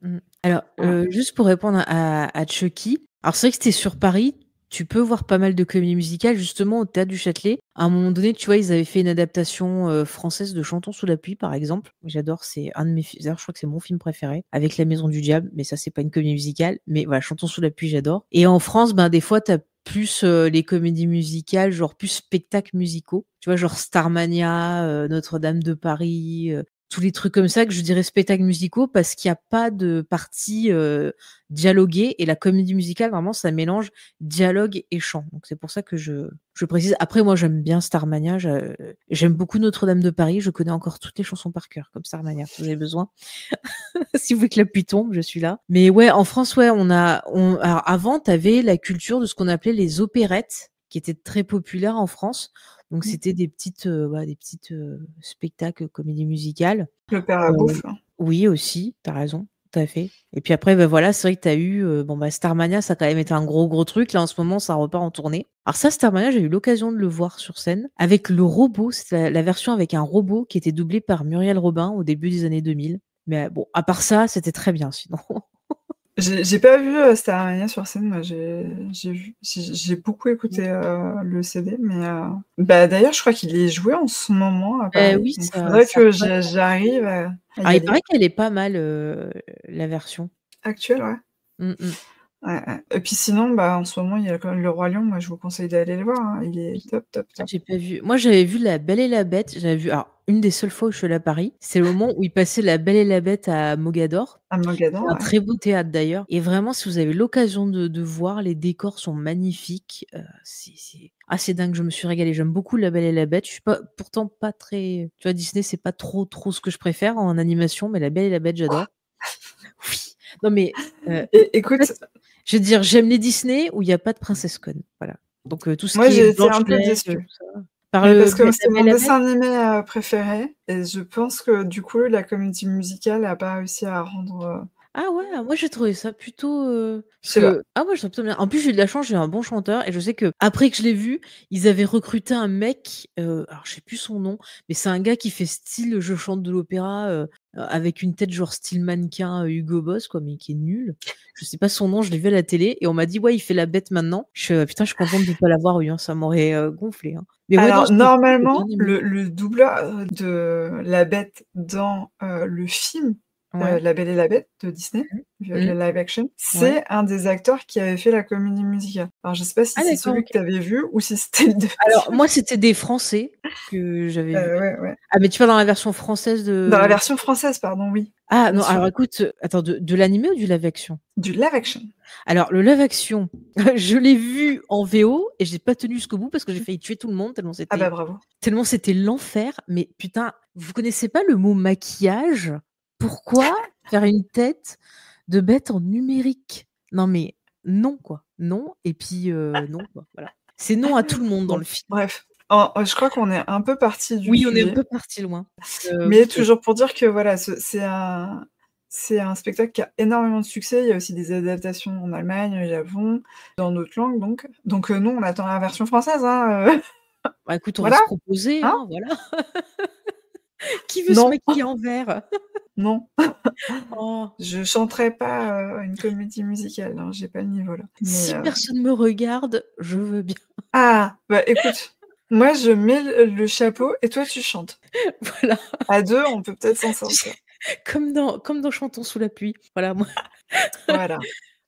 Mmh. Alors, voilà. juste pour répondre à Chucky, alors c'est vrai que c'était sur Paris, tu peux voir pas mal de comédies musicales justement au Théâtre du Châtelet. À un moment donné, tu vois, ils avaient fait une adaptation, française de Chantons sous la pluie, par exemple. J'adore, c'est un de mes fi d'ailleurs, je crois que c'est mon film préféré, avec La Maison du Diable, mais ça, c'est pas une comédie musicale, mais voilà, Chantons sous la pluie, j'adore. Et en France, ben, des fois, tu as plus, les comédies musicales, genre plus spectacles musicaux, tu vois? Genre Starmania, Notre-Dame de Paris, tous les trucs comme ça que je dirais spectacles musicaux parce qu'il y a pas de partie, dialoguée et la comédie musicale vraiment ça mélange dialogue et chant. Donc c'est pour ça que je précise. Après moi j'aime bien Starmania, j'aime beaucoup Notre-Dame de Paris, je connais encore toutes les chansons par cœur comme Starmania, si vous avez besoin. Si vous voulez que la pluie tombe, je suis là. Mais ouais, en France, ouais, alors avant, tu avais la culture de ce qu'on appelait les opérettes, qui étaient très populaires en France. Donc Mmh. c'était des petites, spectacles, comédies musicales. L'opéra Heu, bouffe. oui aussi, tu as raison, tout à fait. Et puis après, bah, voilà, c'est vrai que tu as eu, bon, bah, Starmania, ça a quand même été un gros, gros truc. Là, en ce moment, ça repart en tournée. Alors ça, Starmania, j'ai eu l'occasion de le voir sur scène avec le robot. C'était la version avec un robot qui était doublé par Muriel Robin au début des années 2000. Mais bon, à part ça, c'était très bien sinon. J'ai pas vu, Starmania sur scène, moi j'ai beaucoup écouté, le CD, mais bah, d'ailleurs je crois qu'il est joué en ce moment à Paris, Oui, donc ça faudrait ça que repasse en tournée. j'arrive à y Alors il aller. paraît qu'elle est pas mal, la version. Actuel, ouais. Mmh mh. Ouais, ouais. Et puis sinon, bah, en ce moment, il y a quand même Le Roi Lion, moi je vous conseille d'aller le voir, hein. Il est top, top, Ah, top. j'ai pas vu. Moi, j'avais vu La Belle et la Bête. J'avais vu alors une des seules fois où je suis allée à Paris, c'est le moment où ils passaient La Belle et la Bête à Mogador. À C'est Mogador, un ouais. très beau théâtre d'ailleurs et vraiment si vous avez l'occasion de voir, les décors sont magnifiques, c'est dingue, je me suis régalée. J'aime beaucoup La Belle et la Bête. Je suis pas pourtant pas très tu vois, Disney, c'est pas trop, trop ce que je préfère en animation, mais La Belle et la Bête, j'adore. Oui, non mais, Et en fait, écoute, je veux dire, j'aime les Disney où il y a pas de princesse conne, voilà. Donc tout ce moi qui est j'ai été un peu Blanche-Neige, tout déçue. ça. Par Mais le parce que La c'est Belle mon et la Bête? dessin animé, préféré et je pense que du coup, la comédie musicale a pas réussi à rendre, Ah ouais, moi j'ai trouvé ça plutôt, je parce sais pas. que moi je trouve plutôt bien. En plus, j'ai eu de la chance, j'ai eu un bon chanteur et je sais qu'après que je l'ai vu, ils avaient recruté un mec, alors je sais plus son nom, mais c'est un gars qui fait style je chante de l'opéra, avec une tête genre style mannequin, Hugo Boss quoi, mais qui est nul. Je sais pas son nom, je l'ai vu à la télé et on m'a dit: «Ouais, il fait la bête maintenant». Je fais: «Putain, je suis contente de pas l'avoir eu, hein, ça m'aurait, gonflé, hein». Mais ouais, non, Alors sur le coup, j'ai bien normalement, aimé. le doubleur, de la bête dans, le film, Ouais. La Belle et la Bête de Disney, Mmh. le live action, Ouais. c'est un des acteurs qui avait fait la comédie musicale. Alors je sais pas si Ah c'est d'accord, celui OK. que tu avais vu ou si c'était le Alors 2e. moi, c'était des Français que j'avais vus. Ouais, ouais. Ah mais tu parles dans la version française Dans la de version française, pardon, oui, ah bien non, sûr. alors écoute, attends de l'animé ou du live action? Du live action. Alors le live action, je l'ai vu en VO et j'ai pas tenu jusqu'au bout parce que j'ai failli tuer tout le monde Ah bah, bravo. tellement c'était l'enfer. Mais putain, vous connaissez pas le mot maquillage? Pourquoi faire une tête de bête en numérique? Non mais non quoi, non et puis, non quoi, voilà. C'est non à tout le monde dans Bon, le film. bref, je crois qu'on est un peu partis du Oui, on est un sujet, peu parti loin. mais Oui, toujours pour dire que voilà, c'est un spectacle qui a énormément de succès. Il y a aussi des adaptations en Allemagne, au Japon, dans d'autres langues donc. Donc nous, on attend la version française, hein, bah, écoute, on va voilà, se proposer, hein? hein, voilà. Qui veut se Non, maquiller en vert? non, Oh, je chanterai pas, une comédie musicale, hein, j'ai pas le niveau là. Mais si personne me regarde, je veux bien. ah! Bah, écoute, moi je mets le chapeau et toi tu chantes. Voilà. À 2, on peut peut-être s'en Tu sais, sortir. comme dans Chantons sous la pluie. Voilà, moi Voilà.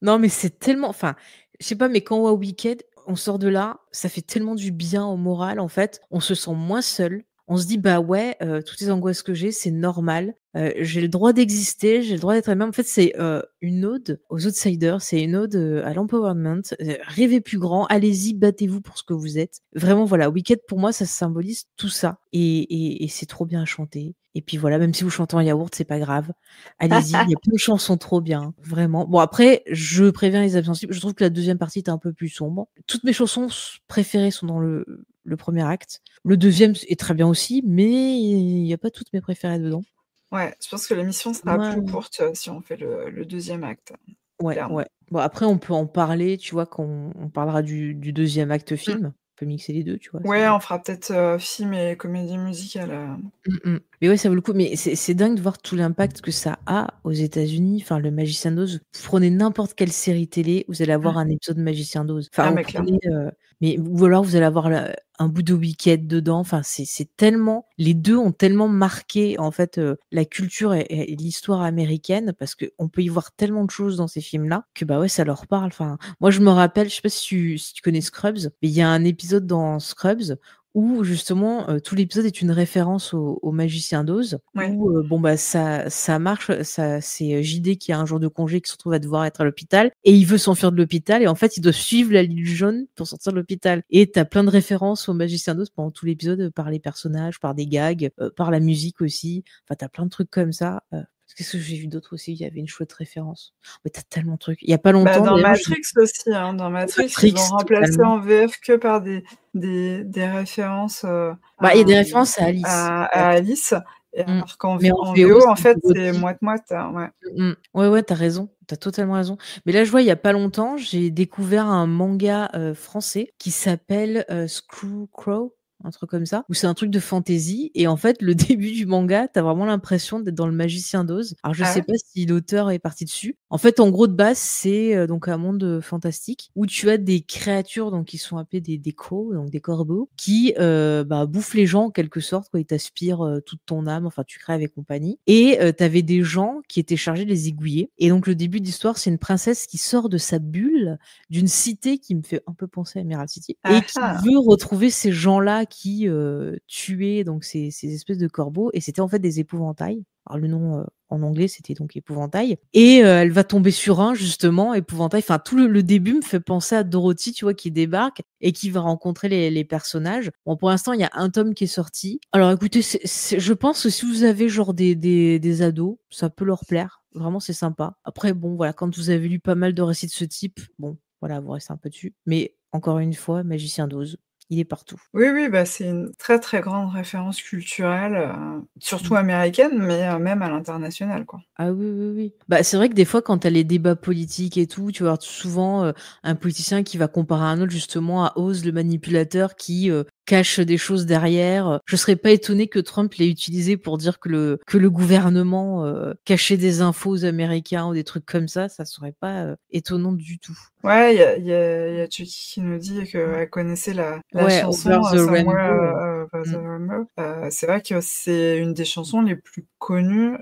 non, mais c'est tellement enfin, je sais pas, mais quand on voit Wicked, on sort de là, ça fait tellement du bien au moral, en fait. On se sent moins seul. On se dit: «Bah, ouais, toutes les angoisses que j'ai, c'est normal. J'ai le droit d'exister, j'ai le droit d'être aimé». En fait, c'est, une ode aux outsiders, c'est une ode, à l'empowerment. Rêvez plus grand, allez-y, battez-vous pour ce que vous êtes. Vraiment, voilà, Wicked, pour moi, ça symbolise tout ça et c'est trop bien chanté et puis voilà, même si vous chantez en yaourt, c'est pas grave. Allez-y, il y a plein de chansons trop bien, vraiment. Bon après, je préviens les âmes sensibles, je trouve que la deuxième partie est un peu plus sombre. Toutes mes chansons préférées sont dans le premier acte. Le deuxième est très bien aussi, mais il y a pas toutes mes préférées dedans. Ouais, je pense que l'émission sera Moi plus courte, si on fait le 2e acte, ouais, clairement. ouais. Bon après on peut en parler, tu vois, quand on parlera du 2e acte Mmh. film. On peut mixer les 2, tu vois? Ouais, on fera peut-être, film et comédie musicale, Mmh. Mais ouais, ça vaut le coup. Mais c'est dingue de voir tout l'impact que ça a aux États-Unis. Enfin, le Magicien d'Oz, vous prenez n'importe quelle série télé, vous allez avoir un épisode de Magicien d'Oz. Enfin, ah vous mais clairement. prenez, mais ou alors vous allez avoir un bout de Wicked dedans. Enfin, c'est tellement les 2 ont tellement marqué, en fait, la culture et l'histoire américaine parce qu'on peut y voir tellement de choses dans ces films-là que, bah, ouais, ça leur parle. Enfin, moi, je me rappelle, je sais pas si tu connais Scrubs, mais il y a un épisode dans Scrubs où justement, tout l'épisode est une référence au Magicien d'Oz Ouais. où, bon, bah, ça marche, ça c'est, JD qui a un jour de congé qui se retrouve à devoir être à l'hôpital et il veut s'enfuir de l'hôpital et en fait, il doit suivre la ligne jaune pour sortir de l'hôpital et tu as plein de références au Magicien d'Oz pendant tout l'épisode, par les personnages, par des gags, par la musique aussi. Enfin, tu as plein de trucs comme ça, qu'est-ce que j'ai vu d'autre aussi? Il y avait une chouette référence. Mais tu as tellement de trucs. Il y a pas Bah, longtemps dans d'ailleurs, j'ai Matrix aussi, hein, dans Matrix, ils ont Matrix remplacé totalement. en VF que par des références, Bah, il y a à, des références à Alice. à Alice et Mmh. alors qu'en Mais en en VO, VO, en c'est fait, c'est redit. moite-moite, ouais. Ouais, ouais, tu raison, tu totalement raison. Mais là, je vois, il y a pas longtemps, j'ai découvert un manga, français qui s'appelle, Scarecrow, un truc comme ça, où c'est un truc de fantasy et en fait, le début du manga, tu as vraiment l'impression d'être dans Le Magicien d'Oz. Alors je Ah sais ouais? pas si l'auteur est parti dessus. En fait, en gros, de base, c'est, donc un monde, fantastique où tu as des créatures donc qui sont appelées des crows, donc des corbeaux, qui, bah, bouffent les gens en quelque sorte, quoi. Ils t'aspirent, toute ton âme, enfin tu crèves et compagnie et tu avais des gens qui étaient chargés de les aiguiller et donc le début de l'histoire, c'est une princesse qui sort de sa bulle d'une cité qui me fait un peu penser à Emerald City et Ah qui ah! veut retrouver ces gens-là qui, tuaient donc ces espèces de corbeaux et c'était en fait des épouvantails. Alors le nom, en anglais, c'était donc épouvantail et elle va tomber sur un justement, épouvantail. Enfin tout le début me fait penser à Dorothy, tu vois, qui débarque et qui va rencontrer les personnages. Bon, pour l'instant, il y a un tome qui est sorti. Alors écoutez, je pense que si vous avez genre des ados, ça peut leur plaire. Vraiment, c'est sympa. Après, bon, voilà, quand vous avez lu pas mal de récits de ce type, bon, voilà, vous restez un peu dessus. Mais encore une fois, Magicien d'Oz, il est partout. Oui, oui, bah, c'est une très, très grande référence culturelle, surtout Mmh. américaine, mais même à l'international, quoi. Ah oui, oui, oui. Bah, c'est vrai que des fois, quand tu as les débats politiques et tout, tu vas avoir souvent, un politicien qui va comparer un autre justement à Oz, le manipulateur qui, cache des choses derrière. Je serais pas étonnée que Trump l'ait utilisé pour dire que le gouvernement, cachait des infos aux Américains ou des trucs comme ça serait pas, étonnant du tout. Ouais, il y a Chucky qui nous dit qu'elle connaissait la Ouais, chanson, Over the Somewhere, Rainbow. Over the Mmh. Rainbow. C'est vrai que c'est une des chansons les plus connues,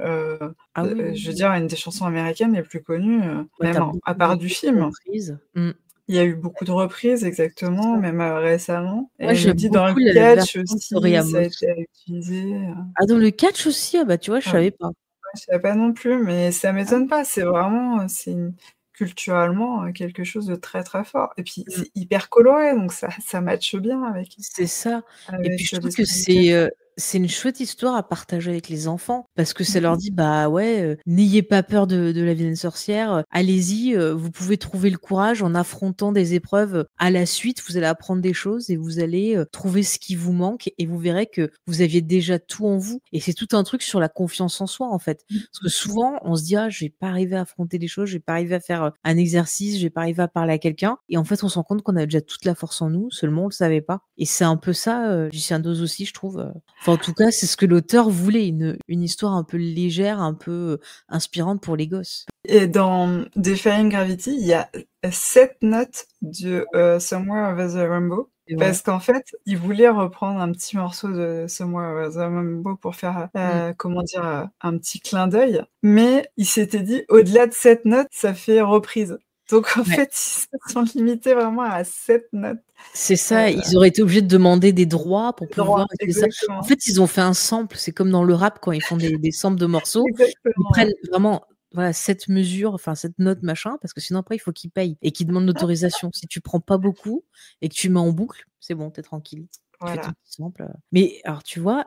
Ah oui, oui, je veux oui. dire une des chansons américaines les plus connues, Ouais, tu même as à beaucoup, part du beaucoup de film. reprises. Mmh. Il y a eu beaucoup de reprises C'est exactement, ça. même, récemment et Moi, elle nous j'aime dit dans le beaucoup la catch version de Tori aussi, ça a Amos. été utilisé, Ah, dans le catch aussi? Ah bah, tu vois, je ah ouais, savais pas. je savais pas non plus, mais ça Ah, m'étonne pas, c'est vraiment, c'est une culturellement, quelque chose de très, très fort et puis mmh. c'est hyper coloré donc ça matche bien C'est ça et puis je trouve que l'esprit du catch. c'est une chouette histoire à partager avec les enfants parce que ça Mmh leur mh. dit: «Bah, ouais, n'ayez pas peur de la vilaine sorcière, allez-y, vous pouvez trouver le courage en affrontant des épreuves, à la suite, vous allez apprendre des choses et vous allez, trouver ce qui vous manque et vous verrez que vous aviez déjà tout en vous» et c'est tout un truc sur la confiance en soi, en fait. Mmh Parce que souvent, on se dit: «Ah, je vais pas arriver à affronter les choses, je vais pas arriver à faire, un exercice, je vais pas arriver à parler à quelqu'un» et en fait, on se rend compte qu'on a déjà toute la force en nous, seulement on le savait pas et c'est un peu ça, Lucien Dose aussi, je trouve, enfin, en tout cas, c'est ce que l'auteur voulait, une histoire un peu légère, un peu, inspirante pour les gosses. et dans Defying Gravity, il y a, 7 notes de, Somewhere Over the Rainbow C'est vrai. parce qu'en fait, il voulait reprendre un petit morceau de Somewhere Over the Rainbow pour faire, Mmh. comment dire? Un petit clin d'œil, mais il s'était dit: «Au-delà de 7 notes, ça fait reprise». Donc en Ouais. fait, ils se sont limités vraiment à 7 notes, C'est ça, heu, ils auraient été obligés de demander des droits pour les droits. pouvoir utiliser ça. En Exactement, fait, ils ont fait un sample, c'est comme dans le rap quand ils font des samples de morceaux, ils exactement, prennent ouais. vraiment, voilà, cette mesure, enfin cette note machin, parce que sinon après il faut qu'ils payent et qu'ils demandent l'autorisation. Si tu prends pas beaucoup et que tu mets en boucle, c'est bon, tu es tranquille. Tu fais ton Voilà. petit sample. Mais alors tu vois,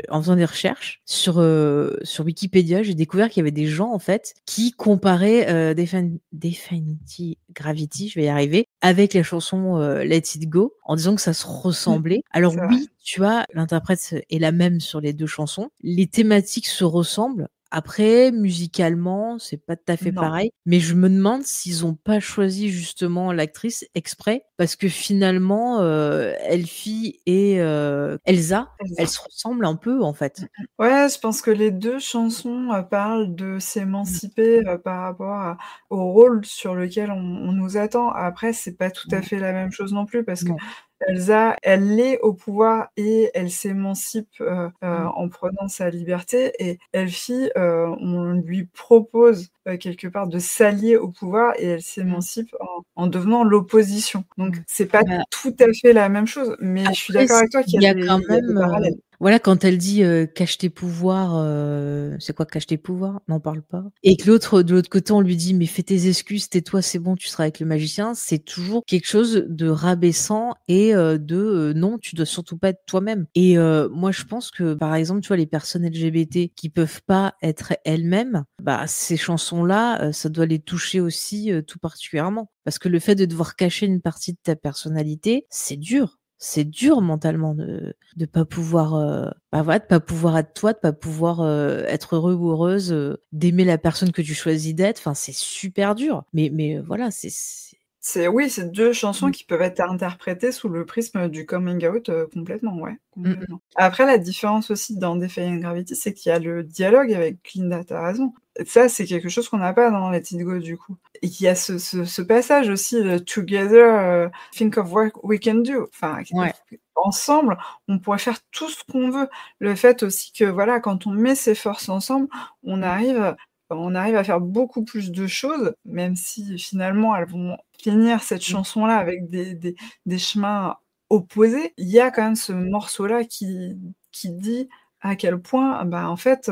en faisant des recherches sur Wikipédia, j'ai découvert qu'il y avait des gens en fait qui comparaient, Definity Gravity, je vais y arriver, avec la chanson, Let It Go, en disant que ça se Mmh, ressemblait. Alors c'est vrai. oui, tu vois, l'interprète est la même sur les 2 chansons. Les thématiques se ressemblent. Après, musicalement, c'est pas tout à fait Non. pareil, mais je me demande s'ils ont pas choisi justement l'actrice exprès parce que finalement, Elfie et Elsa, elles se ressemblent un peu, en fait. Ouais, je pense que les 2 chansons, parlent de Mmh, s'émanciper, par rapport à au rôle sur lequel on nous attend. Après, c'est pas tout à mmh, fait la même chose non plus parce que non. Elsa, elle est au pouvoir et elle s'émancipe, Mmh, en prenant sa liberté et Elfie, on lui propose, quelque part de s'allier au pouvoir et elle mmh. s'émancipe en devenant l'opposition. Donc Ouais. c'est pas Bah, tout à fait la même chose, mais je suis après, d'accord avec toi il y a quand il y a des même, parallèles. voilà, quand elle dit, «Cache tes pouvoirs», c'est quoi «Cache tes pouvoirs»? N'en parle pas et que l'autre, de l'autre côté, on lui dit: «Mais fais tes excuses, tais-toi, c'est bon, tu seras avec le magicien». C'est toujours quelque chose de rabaissant et non, tu dois surtout pas être toi-même et moi, je pense que, par exemple, tu vois, les personnes LGBT qui peuvent pas être elles-mêmes, bah, ces chansons-là, ça doit les toucher aussi, tout particulièrement. Parce que le fait de devoir cacher une partie de ta personnalité, c'est dur. C'est dur mentalement de pas pouvoir, bah, voilà, de pas pouvoir être toi, de pas pouvoir, être heureux ou heureuse, d'aimer la personne que tu choisis d'être. Enfin, c'est super dur. Mais voilà, c'est C'est oui, c'est 2 chansons mmh, qui peuvent être interprétées sous le prisme du coming out, complètement, ouais, mmh mh. complètement. Après la différence aussi dans Defying Gravity, c'est qu'il y a le dialogue avec Glinda, tu as raison. Et ça, c'est quelque chose qu'on n'a pas dans Let It Go, du coup. Et qu'il y a ce passage aussi, Together, think of what we can do. Enfin, Ouais. ensemble, on pourrait faire tout ce qu'on veut. Le fait aussi que, voilà, quand on met ses forces ensemble, on Mmh. arrive on arrive à faire beaucoup plus de choses, même si finalement elles vont finir cette Mmh. chanson-là avec des chemins opposés. Il y a quand même ce morceau-là qui dit à quel point, bah, en fait,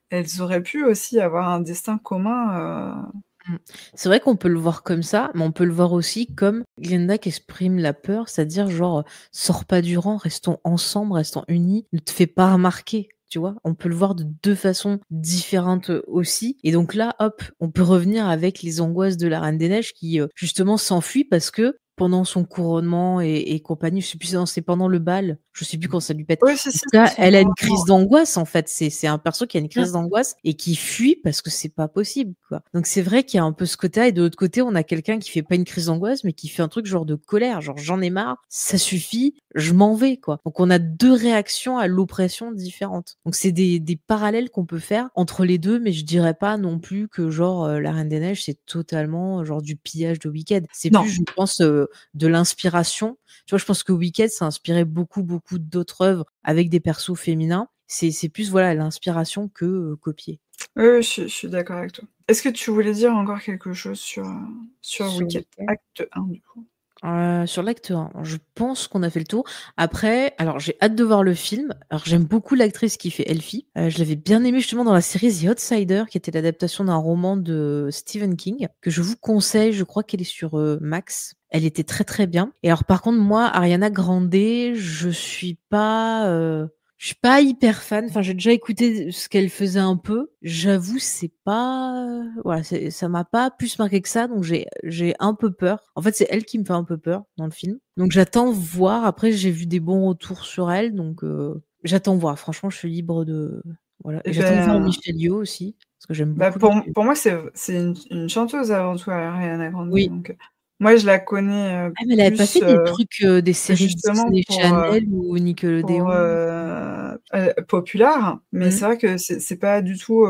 elles auraient pu aussi avoir un destin commun, Mmh. C'est vrai qu'on peut le voir comme ça, mais on peut le voir aussi comme Glenda qui exprime la peur, c'est-à-dire genre, «Sors pas du rang, restons ensemble, restons unis, ne te fais pas remarquer», tu vois? On peut le voir de 2 façons différentes, aussi et donc là, hop, on peut revenir avec les angoisses de la Reine des Neiges qui, justement s'enfuit parce que pendant son couronnement et compagnie, je sais plus, non, c'est pendant le bal, je sais plus quand ça lui pète. oui, si, En si, tout cas, c'est son elle a une couronnement. crise d'angoisse, en fait. C'est un perso qui a une Mmh. crise d'angoisse et qui fuit parce que c'est pas possible, quoi. Donc c'est vrai qu'il y a un peu ce côté-là et de l'autre côté, on a quelqu'un qui fait pas une crise d'angoisse, mais qui fait un truc genre de colère, genre: «J'en ai marre, ça suffit, je m'en vais», quoi. Donc on a 2 réactions à l'oppression différentes. Donc c'est des parallèles qu'on peut faire entre les 2, mais je dirais pas non plus que genre, La Reine des Neiges, c'est totalement, genre, du pillage de Wicked. C'est plus, Non. je pense, de l'inspiration. Tu vois, je pense que Wicked, ça a inspiré beaucoup, beaucoup d'autres œuvres avec des persos féminins. C'est plus, voilà, l'inspiration que, copier. Oui, oui, je suis d'accord avec toi. Est-ce que tu voulais dire encore quelque chose sur Sur Wicked, lequel? acte 1 du coup? Sur l'acte 1, je pense qu'on a fait le tour. Après, alors j'ai hâte de voir le film. Alors j'aime beaucoup l'actrice qui fait Elfie. Je l'avais bien aimée justement dans la série The Outsider, qui était l'adaptation d'un roman de Stephen King, que je vous conseille. Je crois qu'elle est sur Max. Elle était très très bien. Et alors par contre, moi, Ariana Grande, je suis pas hyper fan. Enfin, j'ai déjà écouté ce qu'elle faisait un peu. J'avoue, c'est pas, voilà, ça m'a pas plus marqué que ça, donc j'ai un peu peur. En fait, c'est elle qui me fait un peu peur dans le film. Donc j'attends voir. Après, j'ai vu des bons retours sur elle, donc j'attends voir. Franchement, je suis libre de, voilà. Et Et j'attends de voir ben, Michelle Yeoh aussi, parce que j'aime bah, beaucoup Michelle. pour moi, c'est une chanteuse avant tout, Ariana Grande, Oui. donc moi, je la connais, Ah, mais elle avait pas plus, fait des trucs, des séries justement Disney Channel ou Nickelodeon? populaire, mais Mmh. c'est vrai que c'est pas du tout,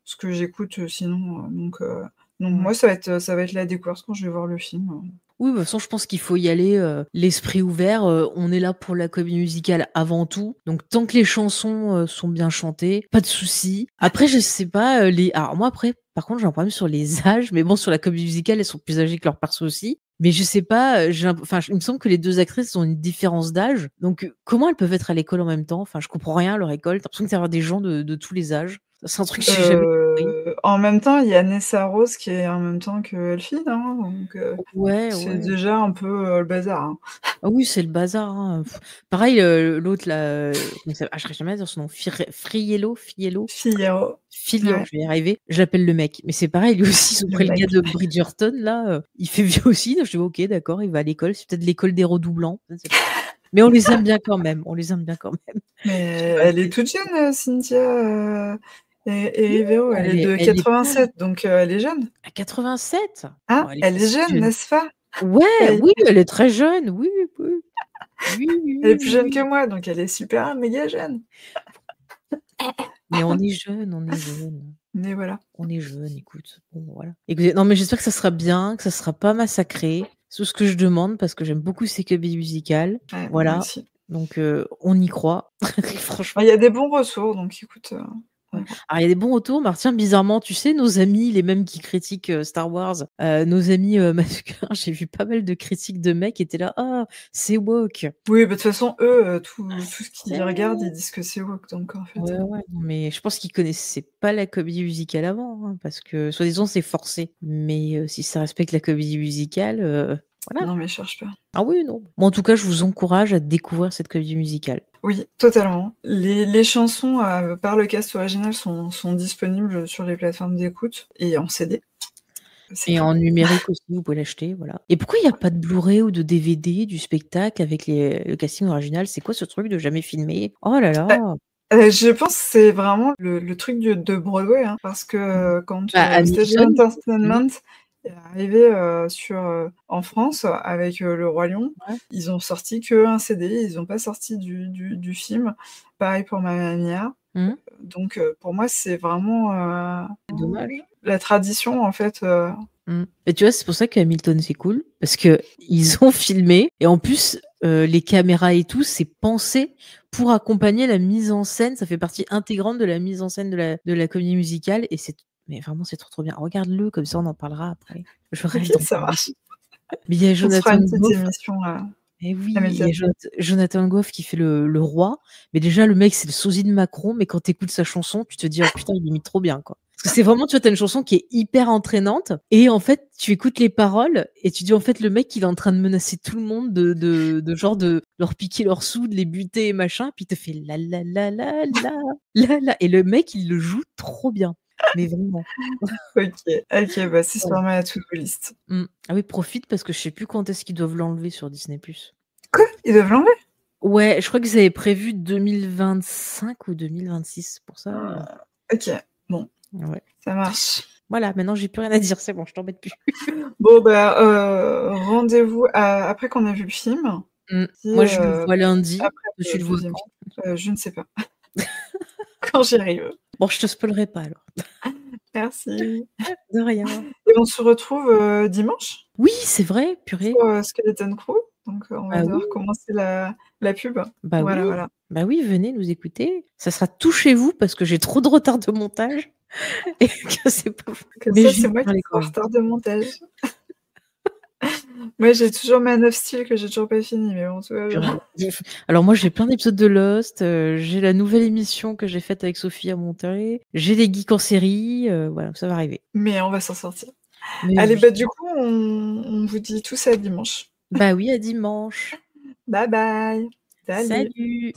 ce que j'écoute, sinon, donc Ouais. moi, ça va être la découverte quand je vais voir le film. Oui, bah, de toute façon, je pense qu'il faut y aller, l'esprit ouvert. On est là pour la comédie musicale avant tout. Donc tant que les chansons, sont bien chantées, pas de souci. Après, je sais pas, alors moi, après, par contre, j'ai un problème sur les âges, mais bon, sur la comédie musicale, elles sont plus âgées que leurs persos aussi. Mais je sais pas, il me semble que les 2 actrices ont une différence d'âge. Donc, comment elles peuvent être à l'école en même temps? Enfin, je comprends rien à leur école. Tu l'impression que tu des gens de tous les âges. C'est un truc que j'ai jamais compris. En même temps, il y a Nessa Rose qui est en même temps que Elfie, hein, donc Ouais, c'est ouais. déjà un peu, le bazar, hein. Ah oui, c'est le bazar, hein. Pareil, l'autre là, comment il j'arrive jamais à dire son nom, Figaro, Filio, ouais, je vais y arriver. Je l'appelle le mec, mais c'est pareil, lui aussi, ils ont le pris le gars mec. de Bridgerton là, il fait vieux aussi, donc je dis: «OK, d'accord, il va à l'école». C'est peut-être l'école des redoublants, je ne sais pas. Mais on les aime bien quand même, on les aime bien quand même. Mais Je sais pas, elle est c'est toute jeune, Cynthia, oui, Erivo, elle est de elle est pas 87, donc elle est jeune. à 87? Hein? Oh, elle est pas Elle est si jeune, jeune. n'est-ce pas? Ouais, Elle oui, elle est très jeune, oui, oui. Oui, oui, elle est oui, plus oui, jeune que oui. moi, donc elle est super méga jeune. Mais on est jeunes, on est jeunes. Mais voilà. On est jeunes, écoute. Bon, voilà. Écoutez, non, mais j'espère que ça sera bien, que ça sera pas massacré. C'est tout ce que je demande parce que j'aime beaucoup ces comédies musicales. Ouais, moi Voilà. aussi. Donc, on y croit. Bah, Franchement. il y a des bons retours, donc écoute, on Ouais. va voir. Alors, il y a des bons retours, mais alors, tiens, bizarrement, tu sais, nos amis, les mêmes qui critiquent Star Wars, nos amis masculins, j'ai vu pas mal de critiques de mecs qui étaient là, ah, c'est woke. Oui, bah, de toute façon, eux, tout ce qu'ils regardent, C'est- ils disent que c'est woke, donc en fait, Ouais, ouais, non, mais je pense qu'ils connaissaient pas la comédie musicale avant, hein, parce que, soi-disant, c'est forcé. Mais si ça respecte la comédie musicale, voilà. non, mais cherche pas. Ah oui, non. Moi, en tout cas, je vous encourage à découvrir cette comédie musicale. Oui, totalement. Les chansons, par le cast original sont disponibles sur les plateformes d'écoute et en CD. C'est Et tout. en numérique aussi, vous pouvez l'acheter, voilà. Et pourquoi il y a pas de Blu-ray ou de DVD du spectacle avec le casting original? C'est quoi ce truc de jamais filmé? Oh là Bah, là! je pense que c'est vraiment le truc de Broadway, hein, parce que, Mmh. quand, Bah, Stage Hamilton, oui, Entertainment est arrivé, en France avec, Le Roi Lion, ouais. ils ont sorti qu'un CD, ils ont pas sorti du film. Pareil pour Mamma Mia, Mmh. donc pour moi, c'est vraiment, C'est dommage. la tradition, en fait, Mmh. Et tu vois, c'est pour ça que Hamilton, c'est cool, parce qu'ils ont filmé et en plus, les caméras et tout, c'est pensé pour accompagner la mise en scène. Ça fait partie intégrante de la mise en scène de la comédie musicale et mais vraiment, c'est trop, trop bien. Regarde-le, comme ça, on en parlera après. Je OK, rêve d'en ça parler. marche. Mais il y a On se fera Jonathan une petite Groff. émission, Eh oui, il y Hamilton. a Jonathan Groff qui fait le roi. Mais déjà, le mec, c'est le sosie de Macron, mais quand tu écoutes sa chanson, tu te dis: «Oh putain, il imite trop bien, quoi». Parce que c'est vraiment, tu vois, tu as une chanson qui est hyper entraînante et en fait, tu écoutes les paroles et tu dis: «En fait, le mec, il est en train de menacer tout le monde de genre de leur piquer leurs sous, de les buter et machin», puis il te fait la la la la la la la et le mec, il le joue trop bien. Mais vraiment. OK, OK, bah, c'est Voilà. sur ma to-do list. Mmh. Ah oui, profite parce que je sais plus quand est-ce qu'ils doivent l'enlever sur Disney+. Quoi? Ils doivent l'enlever? Ouais, je crois qu'ils avaient prévu 2025 ou 2026 pour ça, OK, bon, ouais. ça marche. Voilà, maintenant j'ai plus rien à dire, c'est bon, je t'embête plus. Bon, bah, rendez-vous après qu'on a vu le film, Mmh. si, Moi, je le vois lundi. après Toi, tu le le vois 2e quand? film. Je ne sais pas. Quand j'y arrive. Bon, je te spoilerai pas alors. Merci De rien. et on se retrouve, dimanche Oui, c'est vrai, purée. pour, Skeleton Crew. Donc on va Bah devoir oui. commencer la pub. Bah Voilà, oui. voilà. Bah oui, venez nous écouter. Ça sera tout chez vous parce que j'ai trop de retard de montage et que c'est pas Comme mais ça, je vais c'est moi qui parler serai en quand même. retard de montage. Moi, j'ai toujours Man of Steel que j'ai toujours pas fini, mais bon, tout va bien. Purée. Alors moi, j'ai plein d'épisodes de Lost, j'ai la nouvelle émission que j'ai faite avec Sophie à monter, j'ai les geeks en série, voilà, ça va arriver. Mais on va s'en sortir. Mais Allez, oui. bah, du coup, on vous dit tous à dimanche. Bah oui, à dimanche. Bye bye. Salut. Salut.